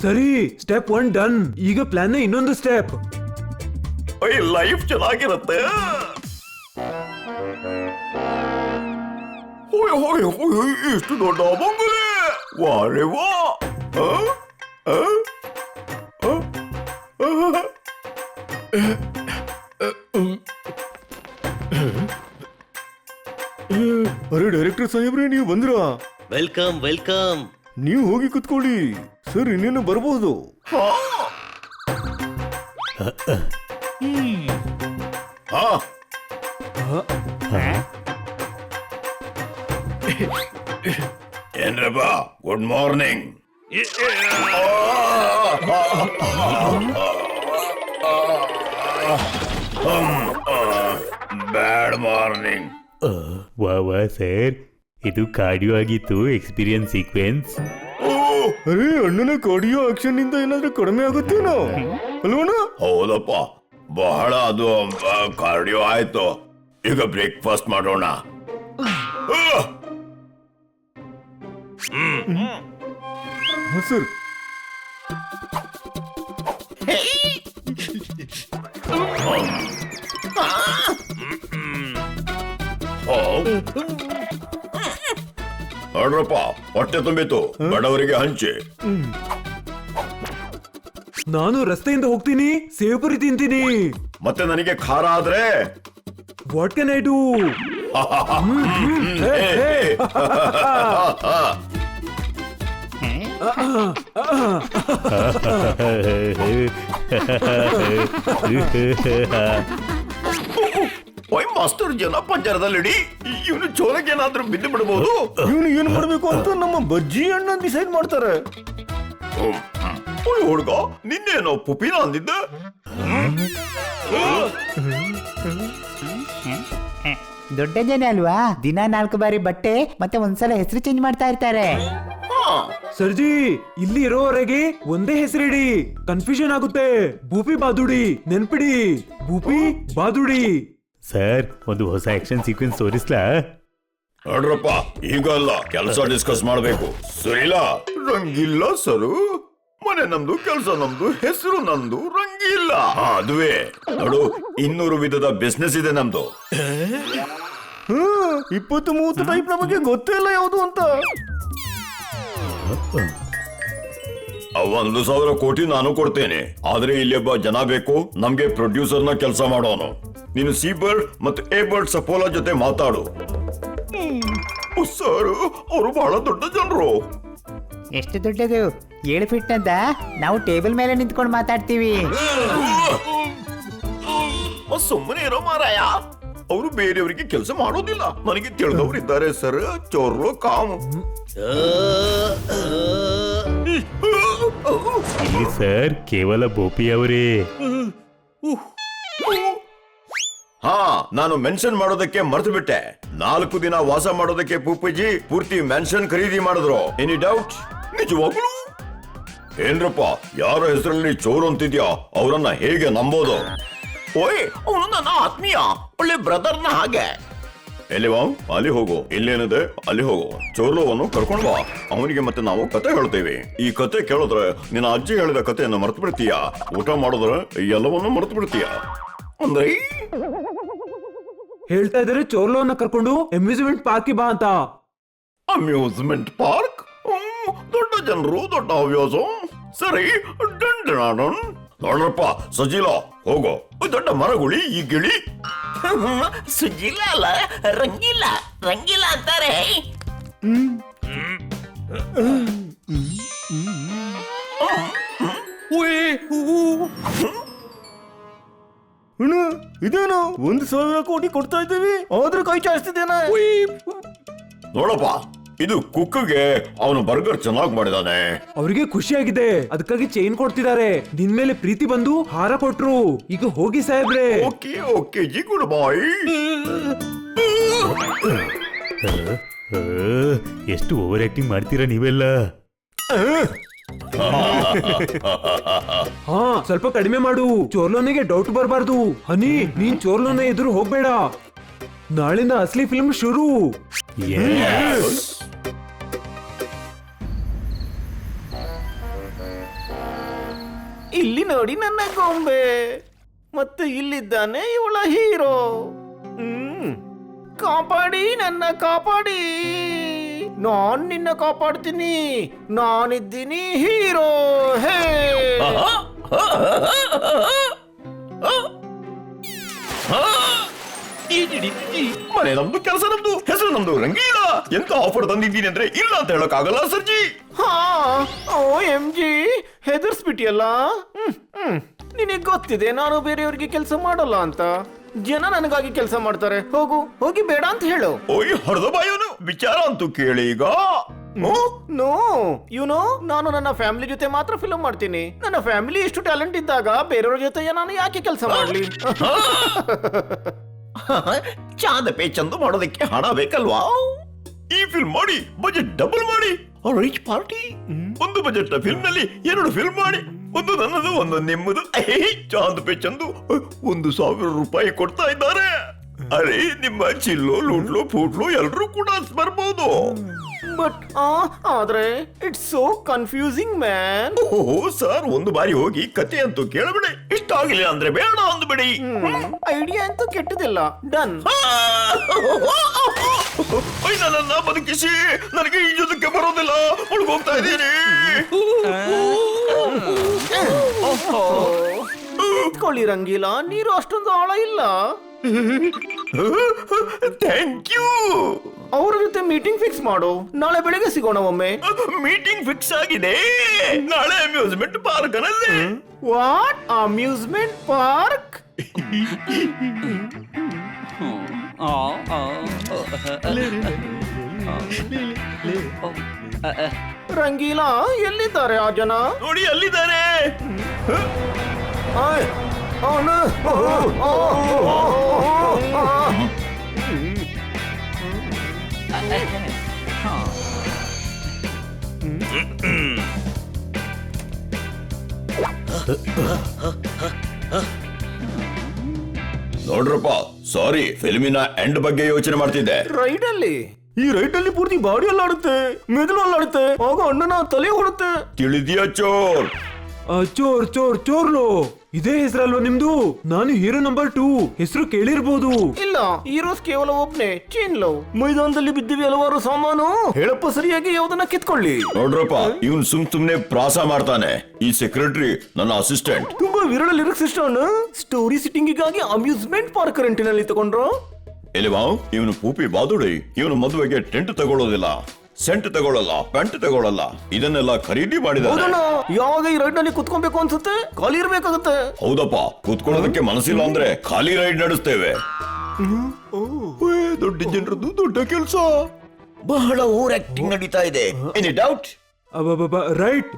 ಸರಿ, ಸ್ಟೆಪ್ 1 ಡನ್. ಈಗ ಪ್ಲಾನ್ ಇನ್ನೊಂದು ಸ್ಟೆಪ್. ಲೈಫ್ ಚೆನ್ನಾಗಿರುತ್ತೆ. ಇಷ್ಟು ದೊಡ್ಡ ಬಂಗಲೆ, ವಾರೆ ವಾ. ಅರೆ ಡೈರೆಕ್ಟರ್ ಸಾಹೇಬ್ರೆ, ನೀವು ಬಂದ್ರ? ವೆಲ್ಕಮ್. ನೀವು ಹೋಗಿ ಕುತ್ಕೊಳ್ಳಿ. ಸರ್ ಇನ್ನೇನು ಬರಬಹುದು. ಏನ್ರಪ್ಪ, ಗುಡ್ ಮಾರ್ನಿಂಗ್. ಬ್ಯಾಡ್ ಮಾರ್ನಿಂಗ್. ವಾ ಸರ್, ಇದು ಕಾರ್ಡಿಯೋ ಆಗಿತ್ತು. Experience sequence. ಅರೆ ಅಣ್ಣನ ಕಾರ್ಡಿಯೋ ಆಕ್ಷನ್ ನಿಂದ ಏನಾದ್ರೂ ಕಡಿಮೆ ಆಗುತ್ತೇನೋ ಅಲ್ವಣ? ಹೌದಪ್ಪ, ಬಹಳ ಅದು ಕಾರ್ಡಿಯೋ ಆಯ್ತು. ಈಗ ಬ್ರೇಕ್ಫಾಸ್ಟ್ ಮಾಡೋಣ. ಸರ್ ನೋಡ್ರಪ್ಪ, ಹೊಟ್ಟೆ ತುಂಬಿತು, ಬಡವರಿಗೆ ಹಂಚಿ. ನಾನು ರಸ್ತೆಯಿಂದ ಹೋಗ್ತೀನಿ, ಸೇವಪುರಿ ತಿಂತೀನಿ. ಮತ್ತೆ ನನಗೆ ಖಾರ ಆದ್ರೆ ವಾಟ್ ಕ್ಯಾನ್ ಐ ಡೂ? ಓಯ್ ಮಾಸ್ತರ್, ಜನ ಪಂಜರದಲ್ಲಿಡಿ. ಇವನು ಚೋರಕ್ಕೆ ಏನಾದ್ರೂ ಬಿದ್ದು ಬಿಡಬಹುದು. ಇವನು ಏನ್ ಮಾಡ್ಬೇಕು ಅಂತ ನಮ್ಮ ಬಜ್ಜಿ ಅಣ್ಣ ಡಿಸೈಡ್ ಮಾಡ್ತಾರೆ. ಓಯ್ ಹುಡುಗ, ನಿನ್ನೇನೋ ಪುಪಿನ ಅಂದಿದ್ದ. ದೊಡ್ಡ ಜನ ಅಲ್ವಾ, ದಿನ 4 ಬಾರಿ ಬಟ್ಟೆ ಮತ್ತೆ ಒಂದ್ಸಲ ಹೆಸರು ಚೇಂಜ್ ಮಾಡ್ತಾ ಇರ್ತಾರೆ. ಸರ್ಜಿ, ಇಲ್ಲಿ ಇರೋವರೆಗೆ ಒಂದೇ ಹೆಸರಿಡಿ, ಕನ್ಫ್ಯೂಷನ್ ಆಗುತ್ತೆ. ಭೂಪಿ ಬಾದುಡಿ ನೆನ್ಪಿಡಿ, ಭೂಪಿ ಬಾದುಡಿ. ಸರ್, ಒಂದು ಹೊಸ ಆಕ್ಷನ್ ಸೀಕ್ವೆನ್ಸ್ ತೋರಿಸ್ಲಾ? ನೋಡ್ರಪ್ಪ, ಈಗ ಅಲ್ಲ, ಕೆಲಸ ಡಿಸ್ಕಸ್ ಮಾಡ್ಬೇಕು. ಸರಿಲಾ? ರಂಗಿಲ್ಲ ಸರು, ಮನೆ ನಮ್ದು, ಕೆಲಸ ನಮ್ದು, ಹೆಸರು ನಮ್ದು, ರಂಗಿಲ್ಲ. ಅದುವೇ ನೋಡು, 200 ವಿಧದ ಬಿಸ್ನೆಸ್ ಇದೆ ನಮ್ದು. 20-30 ಟೈಪ್ ನಮಗೆ ಗೊತ್ತೇ ಇಲ್ಲ ಯಾವುದು ಅಂತ. 1,000 ಕೋಟಿ ನಾನು ಕೊಡ್ತೇನೆ, ಆದ್ರೆ ಇಲ್ಲಿ ಒಬ್ಬ ಜನ ಬೇಕು ನಮ್ಗೆ, ಪ್ರೊಡ್ಯೂಸರ್ ನ ಕೆಲಸ ಮಾಡೋನು. ನೀನು ಸಿ ಬರ್ಡ್ ಮತ್ತೆ ಎ ಬರ್ಡ್ ಸಪೋಲಾ ಜೊತೆ ಮಾತಾಡು. ಸರ್, ಅವರು ಬಹಳ ದೊಡ್ಡ ಜನರು. ಎಷ್ಟು ದೊಡ್ಡದು? 7 ಫೀಟ್ನದ್ದ? ನಾವು ಟೇಬಲ್ ಮೇಲೆ ನಿಂತ್ಕೊಂಡು ಮಾತಾಡ್ತೀವಿ. ಸುಮ್ಮನೆ ಇರೋ ಮಾರಾಯ, ಅವರು ಬೇರೆಯವರಿಗೆ ಕೆಲಸ ಮಾಡೋದಿಲ್ಲ. ನನಗೆ ತಿಳಿದವರು ಇದ್ದಾರೆ ಸರ್, ಚೋರ್ರು ಕಾಮು. ಇಲ್ಲಿ ಸರ್ ಕೇವಲ ಬೋಪಿ ಅವರೇ. ಹಾ, ನಾನು ಮೆನ್ಷನ್ ಮಾಡೋದಕ್ಕೆ ಮರ್ತು ಬಿಟ್ಟೆ. 4 ದಿನ ವಾಸ ಮಾಡೋದಕ್ಕೆ ಪೂಪಜಿ ಪೂರ್ತಿ ಮೆನ್ಷನ್ ಖರೀದಿ ಮಾಡಿದ್ರು. Any doubt? ನಿಜವಾಗ್ಲೂ? ಏನ್ರಪ್ಪ, ಯಾರ ಹೆಸರಲ್ಲಿ ಚೋರು ಅಂತಿದ್ಯಾ, ಅವರನ್ನ ಹೇಗೆ ನಂಬೋದು? ಓಯ್, ಅವನು ನನ್ನ ಆತ್ಮೀಯ, ಒಳ್ಳೆ ಬ್ರದರ್ನ ಹಾಗೆ. ಎಲ್ಲಿವಾ? ಅಲ್ಲಿ ಹೋಗು. ಇಲ್ಲೇನಿದೆ ಅಲ್ಲಿ ಹೋಗು. ಚೋರ್ಲೋವನ್ನು ಕರ್ಕೊಂಡು ಬಾ. ಅವನಿಗೆ ಮತ್ತೆ ನಾವು ಕತೆ ಹೇಳ್ತೇವೆ. ಈ ಕತೆ ಕೇಳಿದ್ರೆ ನಿನ್ನ ಅಜ್ಜಿ ಹೇಳಿದ ಕಥೆಯನ್ನು ಮರ್ತು ಬಿಡ್ತೀಯ. ಊಟ ಮಾಡಿದ್ರೆ ಎಲ್ಲವನ್ನು ಮರ್ತು ಬಿಡ್ತೀಯ. ಅಂದ್ರೆ ಹೇಳ್ತಾ ಇದ್ದಾರೆ ಚೋರ್ಲೋನ್ನ ಕರ್ಕೊಂಡು ಅಮ್ಯೂಸ್ಮೆಂಟ್ ಪಾರ್ಕ್ ಬಾ ಅಂತ. Amusement park? ದೊಡ್ಡ ಜನರು, ದೊಡ್ಡ ಹವ್ಯಾಸ. ಸರಿ, ನೋಡ್ರಪ್ಪ ಸಜಿಲ, ಹೋಗೋ. ದೊಡ್ಡ ಮರಗುಳಿ ಈ ಗಿಳಿ. ಸುಜಿಲ ಅಲ್ಲ, ರಂಗಿಲ್ಲ. ರಂಗಿಲ್ಲ ಅಂತಾರೆ. ಅಣ್ಣ, ಇದೇನು 1,000 ಕೋಟಿ ಕೊಡ್ತಾ ಇದ್ದೀವಿ, ಆದ್ರೂ ಕೈ ಚಾಚ್ತಿದ್ದೇನೆ. ನೋಡಪ್ಪ, ಇದು ಕುಕ್ಗೆ ಅವನು ಬರ್ಗರ್ ಚೆನ್ನಾಗಿ ಮಾಡಿದಾನೆ. ಅವರಿಗೆ ಖುಷಿಯಾಗಿದೆ, ಅದಕ್ಕಾಗಿ ಚೈನ್ ಕೊಡ್ತಿದ್ದಾರೆ. ನಿನ್ ಮೇಲೆ ಪ್ರೀತಿ ಬಂದು ಹಾರ ಕೊಟ್ರು. ಈಗ ಹೋಗಿ ಸಾಹೇಬ್ರೆ. ಓಕೆ ಓಕೆ ಜಿ, ಗುಡ್ ಬಾಯ್. ಎಷ್ಟು ಓವರ್ ಆಕ್ಟಿಂಗ್ ಮಾಡ್ತೀರಾ ನೀವೆಲ್ಲ. ಹಾ, ಸ್ವಲ್ಪ ಕಡಿಮೆ ಮಾಡು. ಚೋರ್ಲೋನಿಗೆ ಡೌಟ್ ಬರಬಾರ್ದು. ಹನಿ, ನೀನ್ ಚೋರ್ಲೋನ ಎದುರು ಹೋಗ್ಬೇಡ. ನಾಳಿಂದ ಅಸಲಿ ಫಿಲ್ಮ್ ಶುರು. ಇಲ್ಲಿ ನೋಡಿ ನನ್ನ ಗೊಂಬೆ, ಮತ್ತೆ ಇಲ್ಲಿದ್ದಾನೆ ಇವಳ ಹೀರೋ. ಕಾಪಾಡಿ, ನನ್ನ ಕಾಪಾಡಿ. ನಾನ್ ನಿನ್ನ ಕಾಪಾಡ್ತೀನಿ, ನಾನಿದ್ದೀನಿ ಹೀರೋ. ಹೇ, ಮನೆ ನಮ್ದು, ಕೆಲಸ ನಮ್ದು, ಹೆಸರು ನಮ್ದು, ರಂಗೀಲ. ಎಂತ ಆಫರ್ ತಂದಿದ್ದೀನಿ ಅಂದ್ರೆ ಇಲ್ಲ ಅಂತ ಹೇಳಕ್ಕಾಗಲ್ಲ ಸರ್ಜಿ. ಹಾ, OMG, ಹೆದರ್ಸ್ಬಿಟ್ಟಿಯಲ್ಲ. ನಿನಗೆ ಗೊತ್ತಿದೆ ನಾನು ಬೇರೆಯವ್ರಿಗೆ ಕೆಲಸ ಮಾಡಲ್ಲ ಅಂತ. ಜನ ನನಗಾಗಿ ಕೆಲಸ ಮಾಡ್ತಾರೆ. ಹೋಗು, ಹೋಗಿ ಬೇಡ ಅಂತ ಹೇಳು. ಓಯ್ ಹರ್ದ ಬಾಯೋನು, ವಿಚಾರ ಅಂತೂ ಕೇಳಿ ಈಗ. ನೋ, ಯುನೋ, ನಾನು ನನ್ನ ಫ್ಯಾಮಿಲಿ ಜೊತೆ ಮಾತ್ರ ಫಿಲ್ಮ್ ಮಾಡ್ತೀನಿ. ನನ್ನ ಫ್ಯಾಮಿಲಿ ಇಷ್ಟು ಟ್ಯಾಲೆಂಟ್ ಇದ್ದಾಗ ಬೇರೆಯವ್ರ ಜೊತೆ ನಾನು ಯಾಕೆ ಕೆಲಸ ಮಾಡ್ಲಿ? ಚಾದಪೆ ಚಂದು ಮಾಡೋದಕ್ಕೆ ಹಣ ಬೇಕಲ್ವಾ? ಈ ಫಿಲ್ಮ್ ಮಾಡಿ ಬಜೆಟ್ ಡಬಲ್ ಮಾಡಿ, ರಿಚ್ ಪಾರ್ಟಿ. ಒಂದು ಬಜೆಟ್ ಫಿಲ್ಮ್ ನಲ್ಲಿ 2 ಫಿಲ್ಮ್ ಮಾಡಿ, ಒಂದು ನನ್ನದು, ಒಂದು ನಿಮ್ಮದು. ಚಾಂದ್ ಪೆ ಚಂದು 1,000 ರೂಪಾಯಿ ಕೊಡ್ತಾ ಇದ್ದಾರೆ. ಅರೆ ನಿಮ್ಮ ಚಿಲ್ಲು ಲೂಟ್ಲು ಫೂಟ್ಲು ಎಲ್ರೂ ಕೂಡ ಬರ್ಬೋದು. ಬಟ್ ಆದ್ರೆ ಇಟ್ಸ್ ಸೋ ಕನ್ಫ್ಯೂಸಿಂಗ್ ಮ್ಯಾನ್. ಓಹೋ ಸರ್, ಒಂದು ಬಾರಿ ಹೋಗಿ ಕತೆ ಅಂತೂ ಕೇಳಬೇಡಿ. ಇಷ್ಟ ಆಗಿಲ್ಲ ಅಂದ್ರೆ ಬೇಡ ಅಂದ್ಬಿಡಿ. ಐಡಿಯಾ ಅಂತೂ ಕೆಟ್ಟದಿಲ್ಲ. ಡನ್. ನನ್ನನ್ನ ಬದುಕಿಸಿ, ನನಗೆ ಈಜೋದಕ್ಕೆ ಬರೋದಿಲ್ಲ, ಮುಳುಗೋಗ್ತಾ ಇದ್ದೀನಿ. ಕೊಳ್ಳಿ ರಂಗಿಲ್ಲ, ನೀರು ಅಷ್ಟೊಂದು ಆಳ ಇಲ್ಲ. Thank you. ಅವ್ರ ಜೊತೆ ಮೀಟಿಂಗ್ ಫಿಕ್ಸ್ ಮಾಡು, ನಾಳೆ ಬೆಳಿಗ್ಗೆ ಸಿಗೋಣ ಒಮ್ಮೆ. ಮೀಟಿಂಗ್ ಫಿಕ್ಸ್ ಆಗಿದೆ, ನಾಳೆ ಅಮ್ಯೂಸ್ಮೆಂಟ್ ಪಾರ್ಕ್ ಅನ್ನದೆ. What amusement park? ರಂಗೀಲಾ, ಎಲ್ಲಿದ್ದಾರೆ ಆ ಜನ? ನೋಡಿ ಅಲ್ಲಿದ್ದಾರೆ. ನೋಡ್ರಪ್ಪ, ಸಾರಿ, ಫಿಲ್ಮಿನ ಎಂಡ್ ಬಗ್ಗೆ ಯೋಚನೆ ಮಾಡ್ತಿದ್ದೆ. ರೈಡ್ ಅಲ್ಲಿ ಈ ರೈಡ್ ಅಲ್ಲಿ ಪೂರ್ತಿ ಬಾಡಿ ಅಲ್ಲಾಡುತ್ತೆ, ಮೆದುಳು ಅಲ್ಲಾಡುತ್ತೆ, ಆಗ ಅಣ್ಣನ ತಲೆ ಹೊಡುತ್ತೆ. ತಿಳಿದ್ಯಾ ಚೋರ್? ಚೋರ್ ಚೋರ್ ಚೋರ್ಲು, ಇದೇ ಹೆಸರಲ್ವಾ ನಿಮ್ದು? ನಾನು ಹೀರೋ ನಂಬರ್ 2 ಹೆಸರು ಕೇಳಿರ್ಬೋದು. ಇಲ್ಲ, ಹೀರೋಸ್ ಕೇವಲ ಒಬ್ನೇ, ಚೀನ್ಲೋ. ಮೈದಾನದಲ್ಲಿ ಬಿದ್ದಿವೆ ಹಲವಾರು ಸಾಮಾನು. ಹೇಳಪ್ಪ ಸರಿಯಾಗಿ ಯಾವ್ದನ್ನ ಕಿತ್ಕೊಳ್ಳಿ. ನೋಡ್ರಪ್ಪ, ಇವನ್ ಸುಮ್ನೆ ಪ್ರಾಸ ಮಾಡ್ತಾನೆ. ಈ ಸೆಕ್ರೆಟರಿ ನನ್ನ ಅಸಿಸ್ಟೆಂಟ್. ತುಂಬಾ ವಿರಳ ಲಿರಿಕ್ಸ್ ಇಷ್ಟ. ಸ್ಟೋರಿ ಸಿಟ್ಟಿಂಗಿಗಾಗಿ ಅಮ್ಯೂಸ್ಮೆಂಟ್ ಪಾರ್ಕ್ ರೆಂಟಿನಲ್ಲಿ ತಗೊಂಡ್ರು. ಎಲ್ಲಿವಾ ಇವನು ಪೂಪಿ ಬಾದುಡಿ. ಇವನು ಮದುವೆಗೆ ಟೆಂಟ್ ತಗೊಳ್ಳೋದಿಲ್ಲ, ಸೆಂಟ್ ತಗೊಳ್ಳಲ್ಲ, ಪೆಂಟ್ ತಗೊಳ್ಳಲ್ಲ, ಇದನ್ನೆಲ್ಲ ಖರೀದಿ ಮಾಡಿದಾನೆ. ಯಾವಾಗ ಈ ರೈಡ್ ನಲ್ಲಿ ಕುತ್ಕೊಬೇಕು ಅನ್ಸುತ್ತೆ, ಖಾಲಿ ಇರ್ಬೇಕಾಗುತ್ತೆ. ಹೌದಪ್ಪ, ಕುತ್ಕೊಳ್ಳೋದಕ್ಕೆ ಮನಸ್ಸಿಲ್ಲ ಅಂದ್ರೆ ಖಾಲಿ ರೈಡ್ ನಡೆಸ್ತೇವೆ. ದೊಡ್ಡ ಜನರದ್ದು ದೊಡ್ಡ ಕೆಲಸ. ಬಹಳ ಓವರ್ ಆಕ್ಟಿಂಗ್ ನಡೀತಾ ಇದೆ. Any doubt?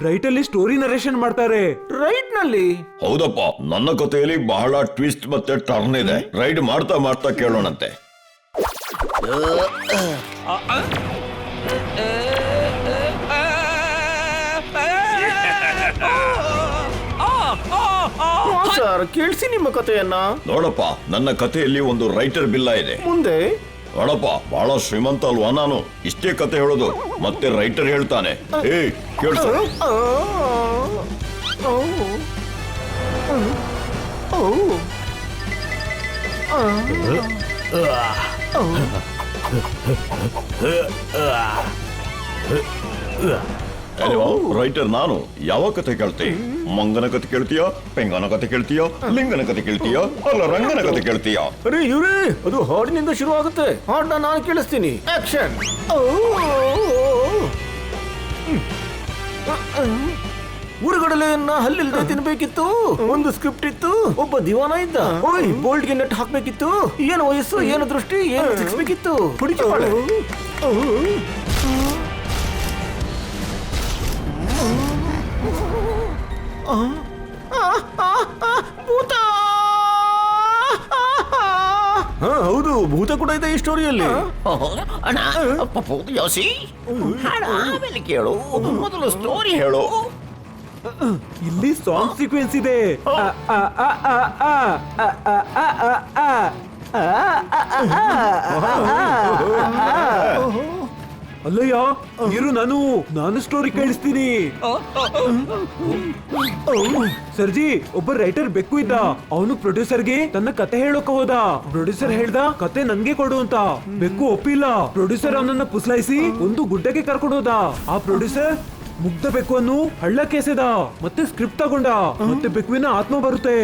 ರೈಟ್ ಅಲ್ಲಿ ಸ್ಟೋರಿ ನರೇಷನ್ ಮಾಡ್ತಾರೆ. ರೈಡ್ ನಲ್ಲಿ? ಹೌದಪ್ಪ, ನನ್ನ ಕಥೆಯಲ್ಲಿ ಬಹಳ ಟ್ವಿಸ್ಟ್ ಮತ್ತೆ ಟರ್ನ್ ಇದೆ. ರೈಡ್ ಮಾಡ್ತಾ ಮಾಡ್ತಾ ಕೇಳೋಣಂತೆ. ಸರ್, ಕೇಳಿಸಿ ನಿಮ್ಮ ಕಥೆಯನ್ನ. ನೋಡಪ್ಪ, ನನ್ನ ಕಥೆಯಲ್ಲಿ ಒಂದು ರೈಟರ್ ಬಿಲ್ಲ ಇದೆ. ಮುಂದೆ ನೋಡಪ್ಪ, ಬಹಳ ಶ್ರೀಮಂತ ಅಲ್ವಾ ನಾನು? ಇಷ್ಟೇ ಕತೆ ಹೇಳೋದು, ಮತ್ತೆ ರೈಟರ್ ಹೇಳ್ತಾನೆ. ಏ ಕೇಳ್ಸ. ರೈಟರ್ ನಾನು. ಯಾವ ಕತೆ ಕೇಳ್ತಿ? ಮಂಗನ ಕತೆ ಕೇಳ್ತೀಯಾ, ಪೆಂಗನ ಕತೆ ಕೇಳ್ತೀಯಾ, ಲಿಂಗನ ಕತೆ ಕೇಳ್ತೀಯಾ, ಅಲ್ಲ ರಂಗನ ಕತೆ ಕೇಳ್ತೀಯಾ? ಅರೆ ಇವ್ರೇ, ಅದು ಹಾಡಿನಿಂದ ಶುರು ಆಗುತ್ತೆ. ಹಾಡನ್ನ ನಾನು ಕೇಳಿಸ್ತೀನಿ. ಆಕ್ಷನ್. ಊರುಗಡಲೆಯನ್ನ ಹಲ್ಲಿಲ್ದೆ ತಿನ್ಬೇಕಿತ್ತು. ಒಂದು ಸ್ಕ್ರಿಪ್ಟ್ ಇತ್ತು, ಒಬ್ಬ ದಿವಾನ ಇದ್ದ. ಓಯ್, ಬೋಲ್ಡ್ ಗೆ ನೆಟ್ ಹಾಕ್ಬೇಕಿತ್ತು. ಏನು ವಯಸ್ಸು, ಏನು ದೃಷ್ಟಿ, ಏನು ಸಿಕ್ಸ್ಬೇಕಿತ್ತು. ಭೂತ. ಹೌದು, ಭೂತ ಕೂಡ ಇದೆ ಈ ಸ್ಟೋರಿಯಲ್ಲಿ. ಅಣ್ಣ, ಪಪ್ಪು ಯೋಸಿ, ಹಾಡು ಆಮೇಲೆ ಕೇಳು, ಮೊದಲು ಸ್ಟೋರಿ ಹೇಳು. ಇಲ್ಲಿ ಸಾಂಗ್ ಸೀಕ್ವೆನ್ಸ್ ಇದೆ. ಅಲ್ಲಯ್ಯ, ಇರು, ನಾನು ಸ್ಟೋರಿ ಕೇಳಿಸ್ತೀನಿ. ಸರ್ಜಿ, ಒಬ್ಬ ರೈಟರ್ ಬೆಕ್ಕು ಇದ್ದ. ಅವನು ಪ್ರೊಡ್ಯೂಸರ್ಗೆ ತನ್ನ ಕತೆ ಹೇಳೋಕ ಹೋದ. ಪ್ರೊಡ್ಯೂಸರ್ ಹೇಳ್ದ ಕತೆ ನನ್ಗೆ ಕೊಡು ಅಂತ. ಬೆಕ್ಕು ಒಪ್ಪಿಲ್ಲ. ಪ್ರೊಡ್ಯೂಸರ್ ಅವನನ್ನ ಪುಸ್ಲಾಯಿಸಿ ಒಂದು ಗುಡ್ಡಕ್ಕೆ ಕರ್ಕೊಂಡು ಹೋದ. ಆ ಪ್ರೊಡ್ಯೂಸರ್ ಮುಗ್ಧ ಬೆಕ್ಕುವನ್ನು ಹಳ್ಳಕ್ಕೆ ಎಸೆದ. ಮತ್ತೆ ಸ್ಕ್ರಿಪ್ಟ್ ತಗೊಂಡ. ಮತ್ತೆ ಬೆಕ್ಕುವಿನ ಆತ್ಮ ಬರುತ್ತೆ.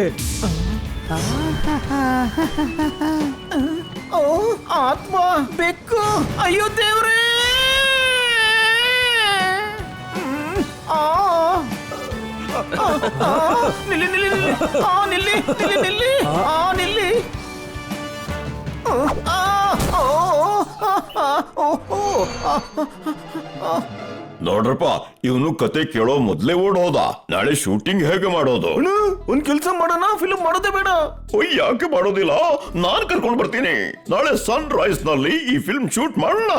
ಆತ್ಮ, ಬೆಕ್ಕು, ಅಯ್ಯೋ ದೇವ್ರೇ. ನಿಲ್ಲಿ ನಿಲ್ಲಿ ನಿಲ್ಲಿ, ನಿಲ್ಲಿ ನಿಲ್ಲಿ ನಿಲ್ಲಿ, ನಿಲ್ಲಿ. ನೋಡ್ರಪ್ಪ, ಇವನು ಕತೆ ಕೇಳೋ ಮೊದ್ಲೇ ಓಡ್ ಹೋದ. ನಾಳೆ ಶೂಟಿಂಗ್ ಹೇಗೆ ಮಾಡೋದು? ಒಂದ್ ಕೆಲ್ಸ ಮಾಡೋಣ, ಫಿಲ್ಮ್ ಮಾಡೋದೇ ಬೇಡ. ಓಯ್, ಯಾಕೆ ಮಾಡೋದಿಲ್ಲ? ನಾನ್ ಕರ್ಕೊಂಡ್ ಬರ್ತೀನಿ. ನಾಳೆ ಸನ್ ರೈಸ್ ನಲ್ಲಿ ಈ ಫಿಲ್ಮ್ ಶೂಟ್ ಮಾಡೋಣ.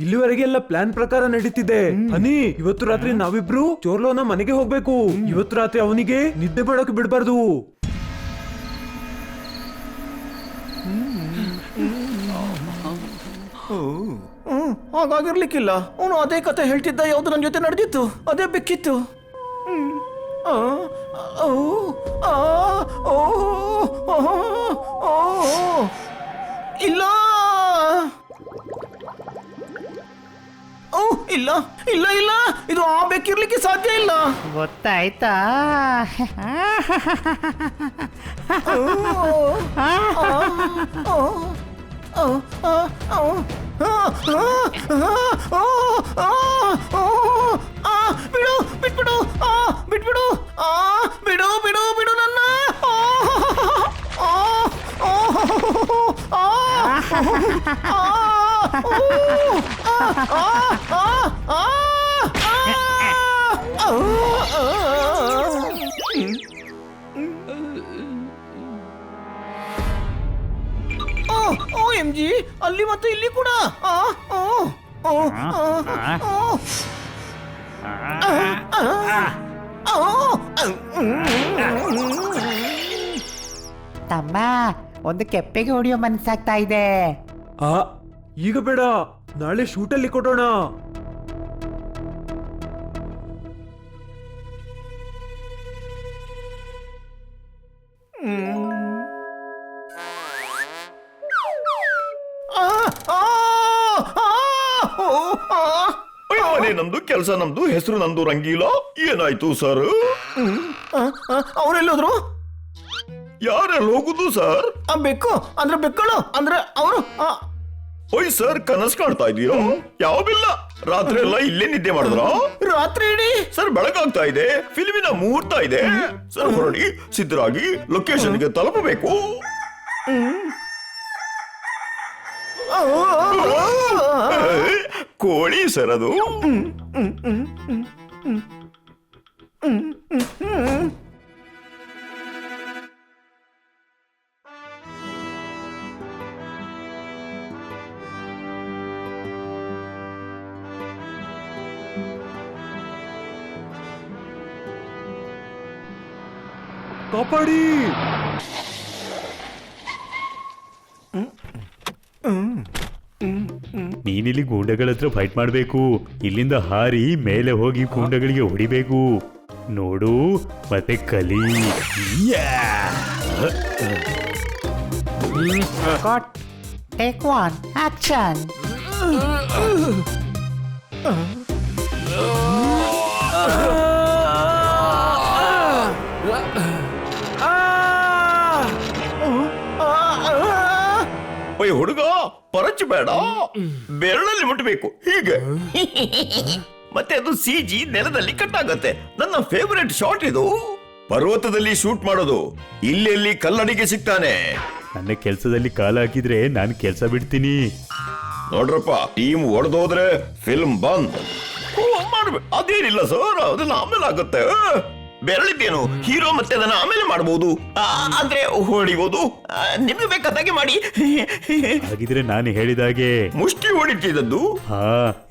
ಇಲ್ಲಿವರೆಗೆಲ್ಲ ಪ್ಲಾನ್ ಪ್ರಕಾರ ನಡೀತಿದೆ. ಹನಿ, ಇವತ್ತು ರಾತ್ರಿ ನಾವಿಬ್ರು ಚೋರ್ಲೋನ ಮನೆಗೆ ಹೋಗ್ಬೇಕು. ಇವತ್ತು ರಾತ್ರಿ ಅವನಿಗೆ ನಿದ್ದೆ ಮಾಡೋಕೆ ಬಿಡ್ಬಾರ್ದು. ಹಾಗಾಗಿರ್ಲಿಕ್ಕಿಲ್ಲ. ಅವನು ಅದೇ ಕತೆ ಹೇಳ್ತಿದ್ದ, ಯಾವ್ದು ನನ್ನ ಜೊತೆ ನಡೆದಿತ್ತು, ಅದೇ ಬೆಕ್ಕಿತ್ತು. ಇಲ್ಲ ಇಲ್ಲ ಇಲ್ಲ ಇಲ್ಲ, ಇದು ಆ ಬೆಕ್ಕಿರ್ಲಿಕ್ಕೆ ಸಾಧ್ಯ ಇಲ್ಲ. ಗೊತ್ತಾಯ್ತಾ? ಬಿಡು, ಬಿಟ್ಬಿಡು, ಬಿಟ್ಬಿಡು, ಬಿಡು ಬಿಡು ಬಿಡು ನನ್ನ. OMG, ಅಲ್ಲಿ ಮತ್ತು ಇಲ್ಲಿ ಕೂಡ. ತಮ್ಮ, ಒಂದು ಕೆಪ್ಪೆಗೆ ಹೊಡೆಯೋ ಮನ್ಸಾಗ್ತಾ ಇದೆ. ಈಗ ಬೇಡ, ನಾಳೆ ಶೂಟಲ್ಲಿ ಕೊಡೋಣ. ಮನೆ ನಮ್ದು, ಕೆಲಸ ನಮ್ದು, ಹೆಸರು ನಮ್ದು. ರಂಗೀಲ, ಏನಾಯ್ತು ಸರ್? ಅವರೆಲ್ಲೋದ್ರು? ಯಾರೆಲ್ಲ ಹೋಗುದು ಸರ್? ಬೆಕ್ಕು ಅಂದ್ರೆ ಬೆಕ್ಕಳು ಅಂದ್ರೆ ಅವರು. ಓಯ್ ಸರ್, ಕನಸು ಕಾಣ್ತಾ ಇದೀಯೋ? ಯಾವಿಲ್ಲ, ರಾತ್ರಿ ಎಲ್ಲ ಇಲ್ಲೇ ನಿದ್ದೆ ಮಾಡಿದ್ರ? ರಾತ್ರಿ ಇಡೀ ಸರ್ ಬೆಳಗಾಗ್ತಾ ಇದೆ, ಫಿಲ್ಮಿನ ಮುಹೂರ್ತ ಇದೆ. ಸರ್ ಹೊರಡಿ, ಸಿದ್ಧರಾಗಿ ಲೊಕೇಶನ್ಗೆ ತಲುಪಬೇಕು. ಕೋಳಿ ಸರ್ ಅದು. ಕಾಪಾಡಿ. ನೀನಿಲ್ಲಿ ಗೂಂಡಗಳ ಹತ್ರ ಫೈಟ್ ಮಾಡ್ಬೇಕು. ಇಲ್ಲಿಂದ ಹಾರಿ ಮೇಲೆ ಹೋಗಿ ಗೂಂಡಗಳಿಗೆ ಹೊಡಿಬೇಕು. ನೋಡು ಮತ್ತೆ ಕಲಿ. Take one, action. ಓಯ್ ಹುಡುಗ, ಪರಚು ಬೇಡ, ಬೆರಳಲ್ಲಿ ಮುಟ್ಟಬೇಕು ಹೀಗೆ. ಮತ್ತೆ ಅದು CG ನೆಲದಲ್ಲಿ ಕಟ್ ಆಗತ್ತೆ. ನನ್ನ ಫೇವರೆಟ್ ಶಾಟ್ ಇದು. ಪರ್ವತದಲ್ಲಿ ಶೂಟ್ ಮಾಡೋದು. ಇಲ್ಲಿ ಕಲ್ಲಡಿಗೆ ಸಿಗ್ತಾನೆ. ನನ್ನ ಕೆಲಸದಲ್ಲಿ ಕಾಲ ಹಾಕಿದ್ರೆ ನಾನು ಕೆಲಸ ಬಿಡ್ತೀನಿ. ನೋಡ್ರಪ್ಪ, ಟೀಮ್ ಹೊಡೆದೋದ್ರೆ ಫಿಲ್ಮ್ ಬಂದ್. ಮಾಡ್ಬೇಕು, ಅದೇನಿಲ್ಲ ಸರ್, ಅದನ್ನ ಆಮೇಲೆ ಆಗುತ್ತೆ. ಬೆರಳಿದ್ದೇನು, ಹೀರೋ ಮತ್ತೆ ಅದನ್ನ ಆಮೇಲೆ ಮಾಡಬಹುದು. ಆದ್ರೆ ಹೊಡಿಬಹುದು. ನಿಮ್ಗೆ ಬೇಕಾದಾಗೆ ಮಾಡಿ. ಹಾಗಿದ್ರೆ ನಾನು ಹೇಳಿದಾಗೆ ಮುಷ್ಟಿ ಹೊಡಿತಿದ್ದದ್ದು. ಹಾ,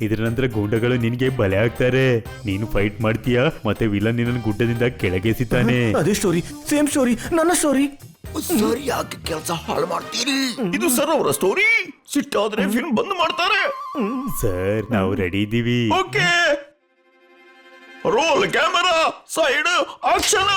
ಇದ್ರ ನಂತರ ಗೂಂಡಗಳು ನಿನ್ಗೆ ಬಲೆ ಆಗ್ತಾರೆ. ನೀನು ಫೈಟ್ ಮಾಡ್ತೀಯಾ, ಮತ್ತೆ ವಿಲನ್ ನಿನ್ನ ಗುಡ್ಡದಿಂದ ಕೆಳಗೆಸಿತಾನೆ. ಅದೇ ಸ್ಟೋರಿ, ಸೇಮ್ ಸ್ಟೋರಿ, ನನ್ನ ಸ್ಟೋರಿ. ಸರ್, ಯಾಕೆ ಕೆಲಸ ಹಾಳು ಮಾಡ್ತೀರಿ? ಇದು ಸರ್ ಅವರ ಸ್ಟೋರಿ. ಸಿಟ್ಟಾದ್ರೆ ಫಿಲ್ಮ್ ಬಂದ್ ಮಾಡ್ತಾರೆ. ಸರ್, ನಾವು ರೆಡಿ ಇದ್ದೀವಿ. Okay, roll camera, side action.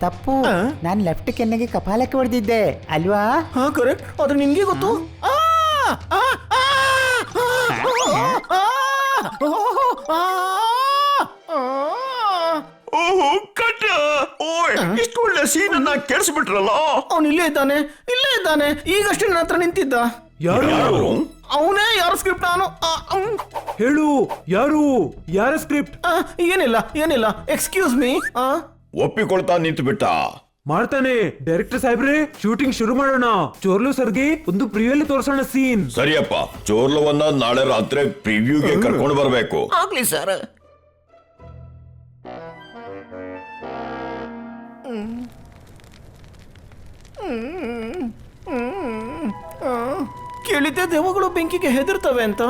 ತಪ್ಪು, ನಾನು ಲೆಫ್ಟ್ ಕೆನ್ನೆಗೆ ಕಪಾಲಕ್ಕೆ ಹೊಡೆದಿದ್ದೆ ಅಲ್ವಾ? ಹಾ ಕರೆಕ್ಟ್, ಆದ್ರೆ ನಿನ್ಗೆ ಗೊತ್ತು. ಓಹೋ ಕಟ್. ಓಯ್, ಇಷ್ಟು ಒಳ್ಳೆ ಸೀನ್ ಅನ್ನ ಕೆಡಿಸ್ಬಿಟ್ರಲ್ಲ. ಅವನು ಇಲ್ಲೇ ಇದ್ದಾನೆ, ಇಲ್ಲೇ ಇದ್ದಾನೆ. ಈಗಷ್ಟೇ ನನ್ನ ಹತ್ರ ನಿಂತಿದ್ದ. ಯಾರು? ಅವನೇ ಯಾರೋ ಯಾರ ಸ್ಕ್ರಿಪ್ಟ್ ನಾನು ಹೇಳು, ಯಾರ ಸ್ಕ್ರಿಪ್ಟ್? ಏನಿಲ್ಲ ಎಕ್ಸ್ಕ್ಯೂಸ್ ಮೀ. ಒಪ್ಪಿಕೊಳ್ತಾ ನಿಂತು ಬಿಟ್ಟ. ಮಾಡ್ತಾನೆ. ಡೈರೆಕ್ಟರ್ ಸಾಹೇಬ್ರೆ, ಶೂಟಿಂಗ್ ಶುರು ಮಾಡೋಣ. ಚೋರ್ಲು ಸರ್ಗೆ ಒಂದು ಪ್ರಿವ್ಯೂಲಿ ತೋರ್ಸೋಣ ಸೀನ್. ಸರಿಯಪ್ಪ, ಚೋರ್ಲವನ್ನ ನಾಳೆ ರಾತ್ರಿ ಪ್ರಿವ್ಯೂಗೆ ಕರ್ಕೊಂಡು ಬರಬೇಕು. ಆಗ್ಲಿ ಸರ್. ಕೇಳಿದ್ದೆ ದೆವ್ವಗಳು ಬೆಂಕಿಗೆ ಹೆದರ್ತವೆ ಅಂತ.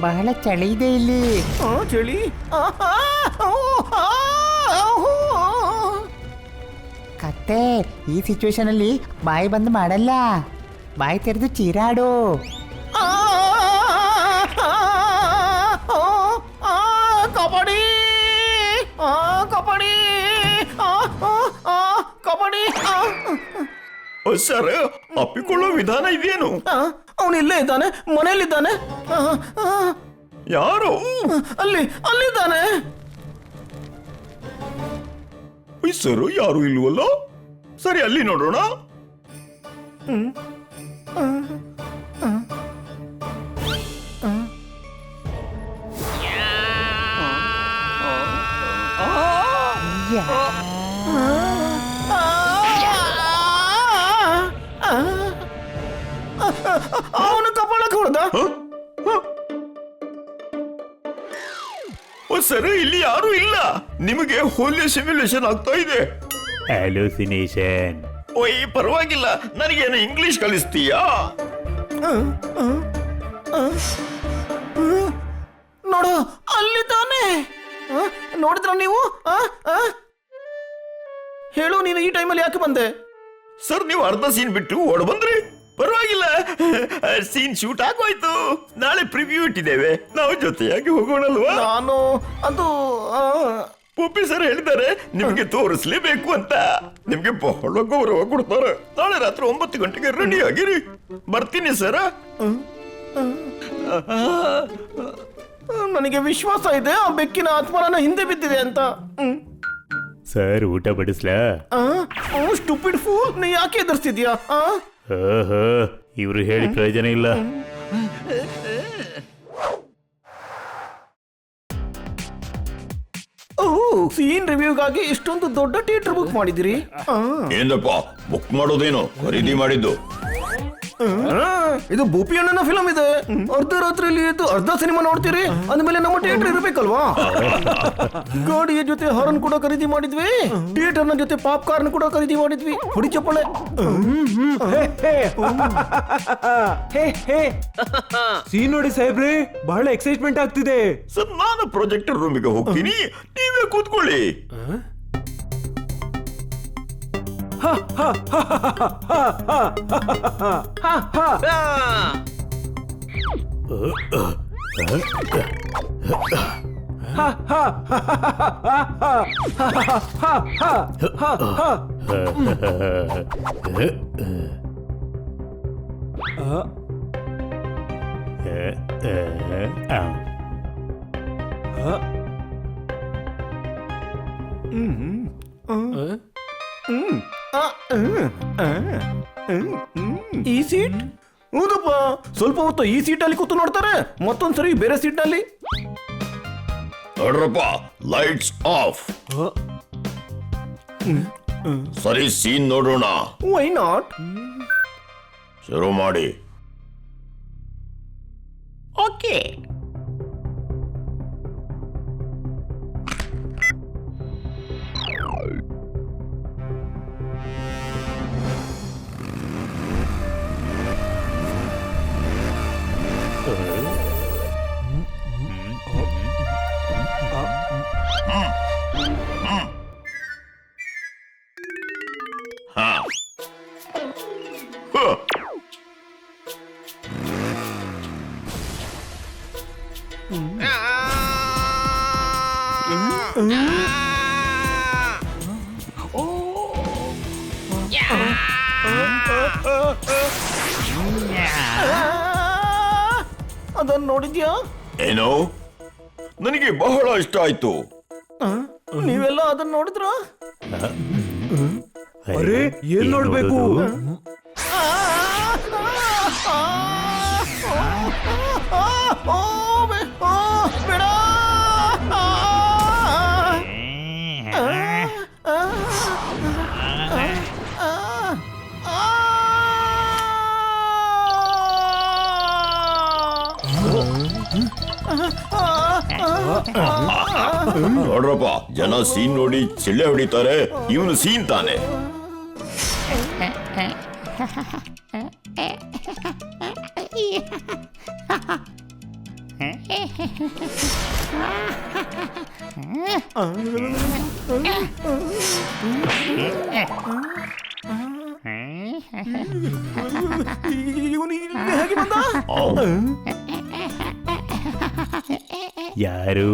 ಬಹಳ ಚಳಿ ಇದೆ ಇಲ್ಲಿ. ಚಳಿ. ಕತ್ತೆ ಈ ಸಿಚುವೇಶನ್ ಅಲ್ಲಿ ಬಾಯಿ ಬಂದ್ ಮಾಡಲ್ಲ, ಬಾಯಿ ತೆರೆದು ಚೀರಾಡು. ಕಬಡ್ಡಿ ಕಬಡ್ಡಿ ಕಬಡ್ಡಿ. ಸರ್, ಅಪ್ಪಿಕೊಳ್ಳೋ ವಿಧಾನ ಇದೇನು? ಅವನು ಇಲ್ಲೇ ಇದ್ದಾನೆ, ಮನೆಯಲ್ಲಿದ್ದಾನೆ. ಯಾರು? ಅಲ್ಲಿದ್ದಾನೆ. ಸರ್, ಯಾರು ಇಲ್ವಲ್ಲ? ಸರಿ, ಅಲ್ಲಿ ನೋಡೋಣ. ಅವನು ಕಪಾಳಕ್ಕೆ ಹೊಡೆದ. ಸರ್, ಇಲ್ಲಿ ಯಾರು ಇಲ್ಲ. ನಿಮಗೆ ಹೋಲಿ ಸಿಮ್ಯುಲೇಷನ್ ಆಗ್ತಾ ಇದೆ. ಹ್ಯಾಲೋಸಿನೇಷನ್. ಓಯ್, ಪರವಾಗಿಲ್ಲ. ನನಗೇನು ಇಂಗ್ಲಿಷ್ ಕಲಿಸ್ತೀಯಾ? ನೋಡು, ಅಲ್ಲಿದ್ದಾನೆ. ನೋಡಿದ್ರ ನೀವು? ಹೇಳು, ನೀನು ಈ ಟೈಮಲ್ಲಿ ಯಾಕೆ ಬಂದೆ? ಸರ್, ನೀವು ಅರ್ಧ ಸೀನ್ ಬಿಟ್ಟು ಓಡ್ ಬಂದ್ರಿ. ಪರವಾಗಿಲ್ಲ, ಸೀನ್ ಶೂಟ್ ಆಗೋಯ್ತು. ನಾಳೆ ಪ್ರಿವ್ಯೂ ಇಟ್ಟಿದ್ದೇವೆ. ನಾವು ಜೊತೆಯಾಗಿ ಹೋಗೋಣಲ್ವಾ? ನಾನು ಅದು ಪೊಪ್ಪಿ ಸರ್ ಹೇಳಿದ್ದಾರೆ ನಿಮ್ಗೆ ತೋರಿಸ್ಲೇಬೇಕು ಅಂತ. ನಿಮ್ಗೆ ಬಹಳ ಗೌರವ ಕೊಡ್ತಾರೆ. ನಾಳೆ ರಾತ್ರಿ 9 ಗಂಟೆಗೆ ರೆಡಿ ಆಗಿರಿ. ಬರ್ತೀನಿ ಸರ. ನನಗೆ ವಿಶ್ವಾಸ ಇದೆ ಆ ಬೆಕ್ಕಿನ ಆತ್ಮನ ಹಿಂದೆ ಬಿದ್ದಿದೆ ಅಂತ. ಸರ್, ಊಟ ಬಡಿಸ್ಲಾ? ಸ್ಟುಪಿಡ್ ಫೂಲ್, ನೀ ಯಾಕೆ ಎದುರಿಸ್ತಿದ್ಯಾ? ಇವ್ರು ಹೇಳಿ ಪ್ರಯೋಜನ ಇಲ್ಲ. ಸೀನ್ ರಿವ್ಯೂಗಾಗಿ ಇಷ್ಟೊಂದು ದೊಡ್ಡ ಥಿಯೇಟರ್ ಬುಕ್ ಮಾಡಿದಿರಿ? ಏನಪ್ಪ ಬುಕ್ ಮಾಡೋದೇನು? ಖರೀದಿ ಮಾಡಿದ್ದು. ಇದು ಭೂಪಿ ಅಣ್ಣನ ಫಿಲಂ ಇದೆ. ಅರ್ಧ ರಾತ್ರಿಯಲ್ಲಿ ಎದ್ದು ಅರ್ಧ ಸಿನಿಮಾ ನೋಡ್ತೀರಿ, ಅಂದ್ಮೇಲೆ ನಮ್ಮ ಥಿಯೇಟರ್ ಇರಬೇಕಲ್ವಾ? ಗಾಡಿಯ ಜೊತೆ ಹಾರನ್ ಕೂಡ ಖರೀದಿ ಮಾಡಿದ್ವಿ, ಥಿಯೇಟರ್ ನ ಜೊತೆ ಪಾಪ್ಕಾರ್ನ್ ಕೂಡ ಖರೀದಿ ಮಾಡಿದ್ವಿ. ಹೊಡಿ ಚಪ್ಪಳೆ. ಸೀನ್ ನೋಡಿ ಸಾಹೇಬ್ರೆ, ಬಹಳ ಎಕ್ಸೈಟ್ಮೆಂಟ್ ಆಗ್ತಿದೆ. ಸರ್, ನಾನು ಪ್ರೊಜೆಕ್ಟರ್ ರೂಮಿಗೆ ಹೋಗ್ತೀನಿ, ನೀವೇ ಕೂತ್ಕೊಳ್ಳಿ. ಈ ಸೀಟ್? ಹೌದಪ್ಪ, ಸ್ವಲ್ಪ ಹೊತ್ತು ಈ ಸೀಟ್ ಅಲ್ಲಿ ಕೂತು ನೋಡ್ತಾರೆ, ಮತ್ತೊಂದ್ಸರಿ ಬೇರೆ ಸೀಟ್ ನಲ್ಲಿ. ನೋಡ್ರಪ್ಪ, ಲೈಟ್ಸ್ ಆಫ್. ಸರಿ, ಸೀನ್ ನೋಡೋಣ. Why not? ಶುರು ಮಾಡಿ. ಓಕೆ. ಅದನ್ನ ನೋಡಿದ್ಯಾ? ಏನು? ನನಗೆ ಬಹಳ ಇಷ್ಟ ಆಯ್ತು. ನೀವೆಲ್ಲ ಅದನ್ನ ನೋಡಿದ್ರ? ಅರೆ ಏನ್ ನೋಡ್ಬೇಕು? ಬೇಡ. ನೋಡ್ರಪ್ಪ, ಜನ ಸೀನ್ ನೋಡಿ ಚಿಳ್ಳೆ ಹೊಡಿತಾರೆ, ಇವನು ಸೀನ್ ತಾನೆ. ಇವನು ಹೇಗೆ ಬಂದ? ಯಾರು?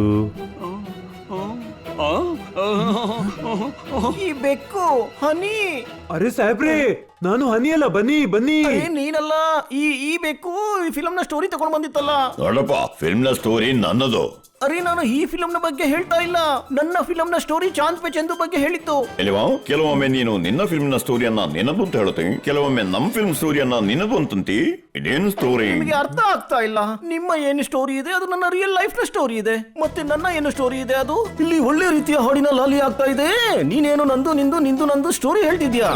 ಈ ಬೆಕ್ಕು ಹನಿ. ಅರೆ ಸಾಹೇಬ್ರೆ, ನಾನು ಹನಿ ಅಲ್ಲ, ಬನ್ನಿ ಬನ್ನಿ. ನೀನಲ್ಲ, ಈ ಬೆಕ್ಕು ಈ ಫಿಲಂ ನ ಸ್ಟೋರಿ ತಗೊಂಡ್ ಬಂದಿತ್ತಲ್ಲ. ನೋಡಪ್ಪ, ಫಿಲ್ಮ್ ನ ಸ್ಟೋರಿ ನನ್ನದು. ಅರೆ ನಾನು ಈ ಫಿಲಂ ನ ಬಗ್ಗೆ ಹೇಳ್ತಾ ಇಲ್ಲ, ನನ್ನ ಫಿಲಂ ನ ಸ್ಟೋರಿ ಚಾಂದ್ ಪೆ ಚಂದು ಬಗ್ಗೆ ಹೇಳಿತ್ತು. ಕೆಲವೊಮ್ಮೆ ನೀನು ನಿನ್ನ ಫಿಲ್ಮ್ ನ ಸ್ಟೋರಿಯನ್ನ ನಿನ್ನದು ಅಂತ ಹೇಳುತ್ತೆ, ಕೆಲವೊಮ್ಮೆ ನಮ್ಮ ಫಿಲ್ಮ್ ಸ್ಟೋರಿಯನ್ನ ನಿನ್ನದು ಅಂತಂತಿ. ಇದೇನು ಸ್ಟೋರಿ? ನಿಮಗೆ ಅರ್ಥ ಆಗ್ತಾ ಇಲ್ಲ. ನಿಮ್ಮ ಏನು ಸ್ಟೋರಿ ಇದೆ ಅದು ನನ್ನ ರಿಯಲ್ ಲೈಫ್ ನ ಸ್ಟೋರಿ ಇದೆ, ಮತ್ತೆ ನನ್ನ ಏನು ಸ್ಟೋರಿ ಇದೆ ಅದು ಇಲ್ಲಿ ಒಳ್ಳೆ ರೀತಿಯ ಹಾಡಿನ ಲಾಲಿ ಆಗ್ತಾ ಇದೆ. ನೀನೇನು ನಂದು ನಿಂದು ನಿಂದು ನಂದು ಸ್ಟೋರಿ ಹೇಳ್ತಿದ್ಯಾ?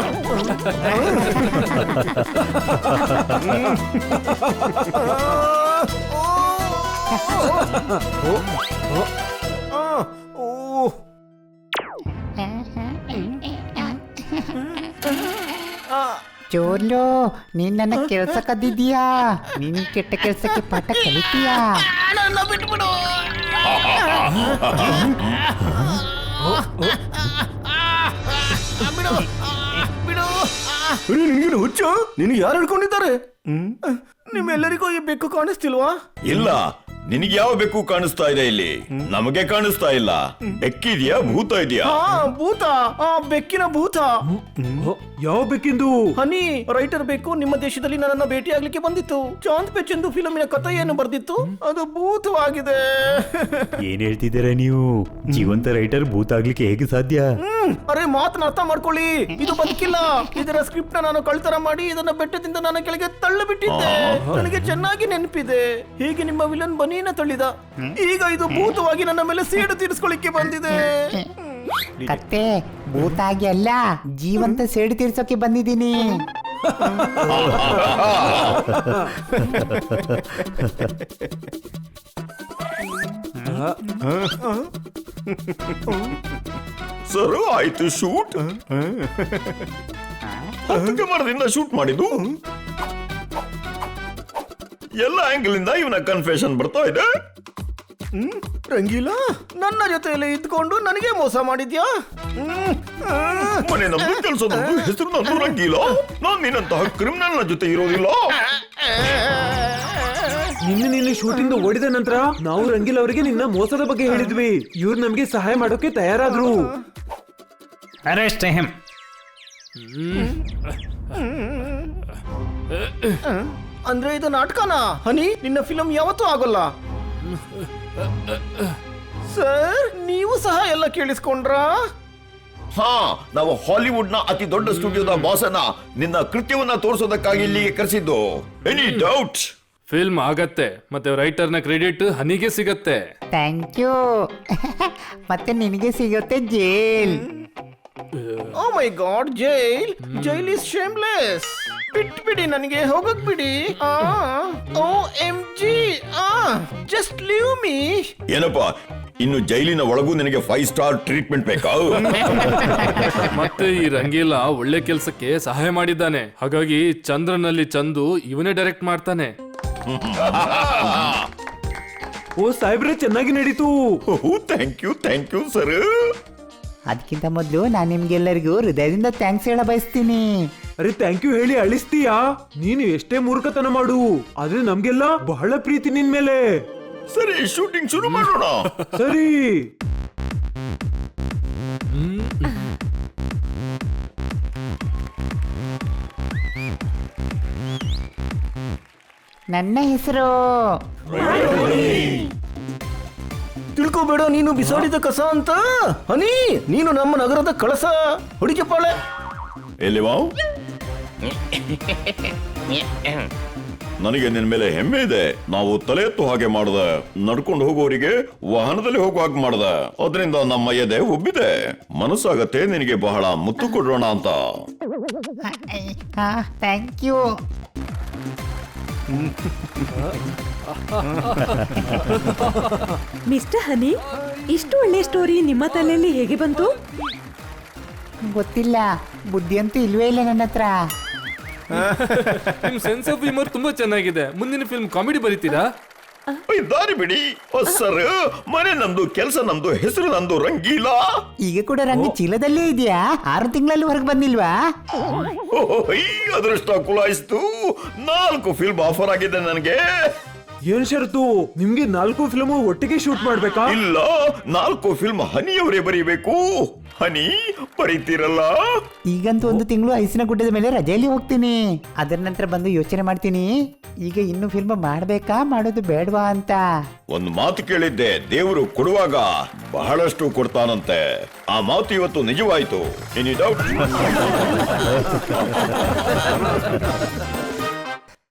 ಚೋರ್ಲು, ನೀನ್ ನನ್ನ ಕೆಲ್ಸ ಕದ್ದಿದ್ಯಾ? ನೀನ್ ಕೆಟ್ಟ ಕೆಲ್ಸಕ್ಕೆ ಪಾಠ ಕಲಿತೀಯಾ? ನನ್ನ ಬಿಟ್ಬಿಡು. ಬಿಡು ಬಿಡು. ನಿನಗೇನು ಹುಚ್ಚ? ನಿನಗೆ ಯಾರು ಹಿಡ್ಕೊಂಡಿದ್ದಾರೆ? ನಿಮ್ಮೆಲ್ಲರಿಗೂ ಈ ಬೆಕ್ಕು ಕಾಣಿಸ್ತಿಲ್ವಾ? ಇಲ್ಲ, ನಿನಗೆ ಯಾವ ಬೆಕ್ಕು ಕಾಣಿಸ್ತಾ ಇದೆ ಇಲ್ಲಿ? ನಮಗೆ ಕಾಣಿಸ್ತಾ ಇಲ್ಲ. ಬೆಕ್ಕಿದ್ಯಾ, ಭೂತ ಇದೆಯಾ? ಭೂತ. ಬೆಕ್ಕಿನ ಭೂತ. ಯಾವ ಬೇಕಿಂದು? ಹನಿ ರೈಟರ್ ಬೇಕು ನಿಮ್ಮ ದೇಶದಲ್ಲಿ ನನ್ನನ್ನು ಭೇಟಿಯಾಗ್ಲಿಕ್ಕೆ ಬಂದಿತ್ತು. ಚಾಂದ್ ಪೆ ಚಂದು ಫಿಲಮಿನ ಕಥೆಯನ್ನು ಬರ್ದಿತ್ತು, ಅದು ಭೂತವಾಗಿದೆ. ಏನ್ ಹೇಳ್ತಿದ್ದೀರಾ ನೀವು? ಜೀವಂತ ರೈಟರ್ ಭೂತ ಆಗ್ಲಿಕ್ಕೆ ಹೇಗೆ ಸಾಧ್ಯ? ಅರೆ ಮಾತನ್ನ ಅರ್ಥ ಮಾಡ್ಕೊಳ್ಳಿ, ಇದು ಬದುಕಿಲ್ಲ. ಇದರ ಸ್ಕ್ರಿಪ್ಟ್ ನ ನಾನು ಕಳ್ತನ ಮಾಡಿ ಇದನ್ನ ಬೆಟ್ಟದಿಂದ ನಾನು ಕೆಳಗೆ ತಳ್ಳಿ ಬಿಟ್ಟಿದ್ದೆ. ನನಗೆ ಚೆನ್ನಾಗಿ ನೆನಪಿದೆ. ಹೀಗೆ ನಿಮ್ಮ ವಿಲನ್ ಬನೀನ ತಳ್ಳಿದ. ಈಗ ಇದು ಭೂತವಾಗಿ ನನ್ನ ಮೇಲೆ ಸೇಡು ತೀರಿಸ್ಕೊಳ್ಳಿಕ್ಕೆ ಬಂದಿದೆ. ಕತ್ತೆ ಭೂತ ಆಗಿ ಅಲ್ಲ, ಜೀವಂತ ಸೇಡು ತೀರ್ಸೋಕೆ ಬಂದಿದ್ದೀನಿ. ಸರ್, ಆಯ್ತು ಶೂಟ್. ಹತ್ತಕ್ಕೆ ಮರದಿಂದ ಶೂಟ್ ಮಾಡಿದ್ದು. ಎಲ್ಲ ಆಂಗಲ್ ಇಂದ ಇವನ ಕನ್ಫೆಷನ್ ಬರ್ತಾ ಇದೆ. ರಂಗೀಲ, ನನ್ನ ಜೊತೆಯಲ್ಲಿ ಇದ್ಕೊಂಡು ನನಗೆ ಮೋಸ ಮಾಡಿದ್ಯಾ? ಮನೆ ನಮ್ದು, ಕೆಲಸದ ಹೆಸರು ನಂದು ರಂಗೀಲ. ನಾನ್ ನಿನ್ನಂತಹ ಕ್ರಿಮಿನಲ್ ನ ಜೊತೆ ಇರೋದಿಲ್ಲ. ನಿನ್ನೆ ಶೂಟಿಂಗ್ ಓಡಿದ ನಂತರ ನಾವು ರಂಗಿಲ್ ಅವರಿಗೆ ನಿನ್ನ ಮೋಸದ ಬಗ್ಗೆ ಹೇಳಿದ್ವಿ. ಇವ್ರು ನಮ್ಗೆ ಸಹಾಯ ಮಾಡೋಕೆ ತಯಾರಾದ್ರು. Arrest him. ಅಂದ್ರೆ ಇದು ನಾಟಕನಾ? ಹನಿ, ನಿನ್ನ ಫಿಲಂ ಯಾವತ್ತೂ ಆಗೋಲ್ಲ. ಸರ್, ನೀವು ಸಹ ಎಲ್ಲ ಕೇಳಿಸ್ಕೊಂಡ್ರಾ? ಹಾ, ನಾವು ಹಾಲಿವುಡ್ ನ ಅತಿ ದೊಡ್ಡ ಸ್ಟುಡಿಯೋದ ಬಾಸನ ನಿನ್ನ ಕೃತ್ಯವನ್ನ ತೋರಿಸೋದಕ್ಕಾಗಿ ಇಲ್ಲಿಗೆ ಕರೆಸಿದ್ದು. Any doubt? ಫಿಲ್ಮ್ ಆಗತ್ತೆ, ಮತ್ತೆ ರೈಟರ್ನ ಕ್ರೆಡಿಟ್ ಹನಿಗೆ ಸಿಗತ್ತೆ. Thank you. ಮತ್ತೆ ನಿನಗೆ ಸಿಗುತ್ತೆ jail. Oh my god, jail is shameless. ಬಿಟ್ಬಿಡಿ, ನನಗೆ ಹೋಗಕ್ ಬಿಡಿ. OMG, just leave me. ಏನಪ್ಪ, ಇನ್ನು ಜೈಲಿನ ಒಳಗೂ ನಿನಗೆ 5 ಸ್ಟಾರ್ ಟ್ರೀಟ್ಮೆಂಟ್ ಬೇಕಾ? ಮತ್ತೆ ಈ ರಂಗೀಲ ಒಳ್ಳೆ ಕೆಲ್ಸಕ್ಕೆ ಸಹಾಯ ಮಾಡಿದ್ದಾನೆ, ಹಾಗಾಗಿ ಚಂದ್ರನಲ್ಲಿ ಚಂದು ಇವನೇ ಡೈರೆಕ್ಟ್ ಮಾಡ್ತಾನೆ. ಓ ಸಾಹೇಬ್ರೆ, ಚೆನ್ನಾಗಿ ನಡೀತು. Thank you sir. ಅದಕ್ಕಿಂತ ಮೊದಲು ನಾನು ನಿಮ್ಗೆಲ್ಲರಿಗೂ ಹೃದಯದಿಂದ ಥ್ಯಾಂಕ್ಸ್ ಹೇಳ ಬಯಸ್ತೀನಿ. ಅರೆ ಥ್ಯಾಂಕ್ ಯು ಹೇಳಿ ಅಳಿಸ್ತೀಯಾ? ನೀನು ಎಷ್ಟೇ ಮೂರ್ಖತನ ಮಾಡು, ಆದ್ರೆ ನಮ್ಗೆಲ್ಲ ಬಹಳ ಪ್ರೀತಿ ನಿನ್ ಮೇಲೆ. ಸರಿ, ಶೂಟಿಂಗ್ ಶುರು ಮಾಡೋಣ. ಸರಿ. ನನ್ನ ಹೆಸರು ತಿಳ್ಕೊಬೇಡ ನೀನು ಬಿಸಾಡಿದ ಕಸ ಅಂತ. ಹನಿ, ನೀನು ನಮ್ಮ ನಗರದ ಕಳಸ. ಹುಡುಗಿ ಪಾಳೆ. ಎಲ್ಲಿ ಮಾವು? ನನಗೆ ನಿನ್ ಮೇಲೆ ಹೆಮ್ಮೆ ಇದೆ. ನಾವು ತಲೆ ಎತ್ತು ಹಾಗೆ ಮಾಡ್ದ, ನಡ್ಕೊಂಡು ಹೋಗೋರಿಗೆ ವಾಹನದಲ್ಲಿ ಹೋಗುವ ಹಾಗೆ ಮಾಡ್ದ. ಅದರಿಂದ ನಮ್ಮ ಎದೆ ಉಬ್ಬಿದೆ. ಮನಸ್ಸಾಗತ್ತೆ ನಿನಗೆ ಬಹಳ ಮುತ್ತು ಕೊಡೋಣ ಅಂತ. Thank you. ಮಿಸ್ಟರ್ ಹನಿ, ಇಷ್ಟು ಒಳ್ಳೆ ಸ್ಟೋರಿ ನಿಮ್ಮ ತಲೆಯಲ್ಲಿ ಹೇಗೆ ಬಂತು? ಗೊತ್ತಿಲ್ಲ, ಬುದ್ಧಿ ಅಂತೂ ಇಲ್ವೇ ಇಲ್ಲ ನನ್ನ ಹತ್ರ. ನಿಮ್ ಸೆನ್ಸ್ ಆಫ್ ಹ್ಯೂಮರ್ ತುಂಬಾ ಚೆನ್ನಾಗಿದೆ. ಮುಂದಿನ ಫಿಲ್ಮ್ ಕಾಮಿಡಿ ಬರೀತೀರಾ? ದಾರಿ ಬಿಡಿ ಸರ್. ಮನೆ ನಮ್ದು, ಕೆಲಸ ನಮ್ದು, ಹೆಸರು ನಂದು ರಂಗೀಲಾ. ಈಗ ಕೂಡ ರಂಗ ಚೀಲದಲ್ಲೇ ಇದೆಯಾ? 6 ತಿಂಗಳಲ್ಲಿ ಹೊರಗೆ ಬಂದಿಲ್ವಾ? ಅದೃಷ್ಟ ಕುಲಾಯಿಸ್ತು. 4 ಫಿಲ್ಮ್ ಆಫರ್ ಆಗಿದೆ ನನಗೆ. ಏನ್ ಷರತ್ತು? ನಿಮ್ಗೆ 4 ಫಿಲ್ಮ್ ಒಟ್ಟಿಗೆ ಶೂಟ್ ಮಾಡ್ಬೇಕಾ? ಇಲ್ಲ, 4 ಫಿಲ್ಮ್ ಹನಿಯವರೇ ಬರೀಬೇಕು. ಹನಿ ಬರೀತೀರಲ್ಲ? ಈಗಂತೂ 1 ತಿಂಗಳು ಐಸಿನ ಗುಡ್ಡದ ಮೇಲೆ ರಜೆಯಲ್ಲಿ ಹೋಗ್ತೀನಿ. ಅದರ ನಂತರ ಬಂದು ಯೋಚನೆ ಮಾಡ್ತೀನಿ, ಈಗ ಇನ್ನು ಫಿಲ್ಮ್ ಮಾಡ್ಬೇಕಾ ಮಾಡೋದು ಬೇಡವಾ ಅಂತ. ಒಂದು ಮಾತು ಕೇಳಿದ್ದೆ, ದೇವರು ಕೊಡುವಾಗ ಬಹಳಷ್ಟು ಕೊಡ್ತಾನಂತೆ. ಆ ಮಾತು ಇವತ್ತು ನಿಜವಾಯ್ತು. Any doubt?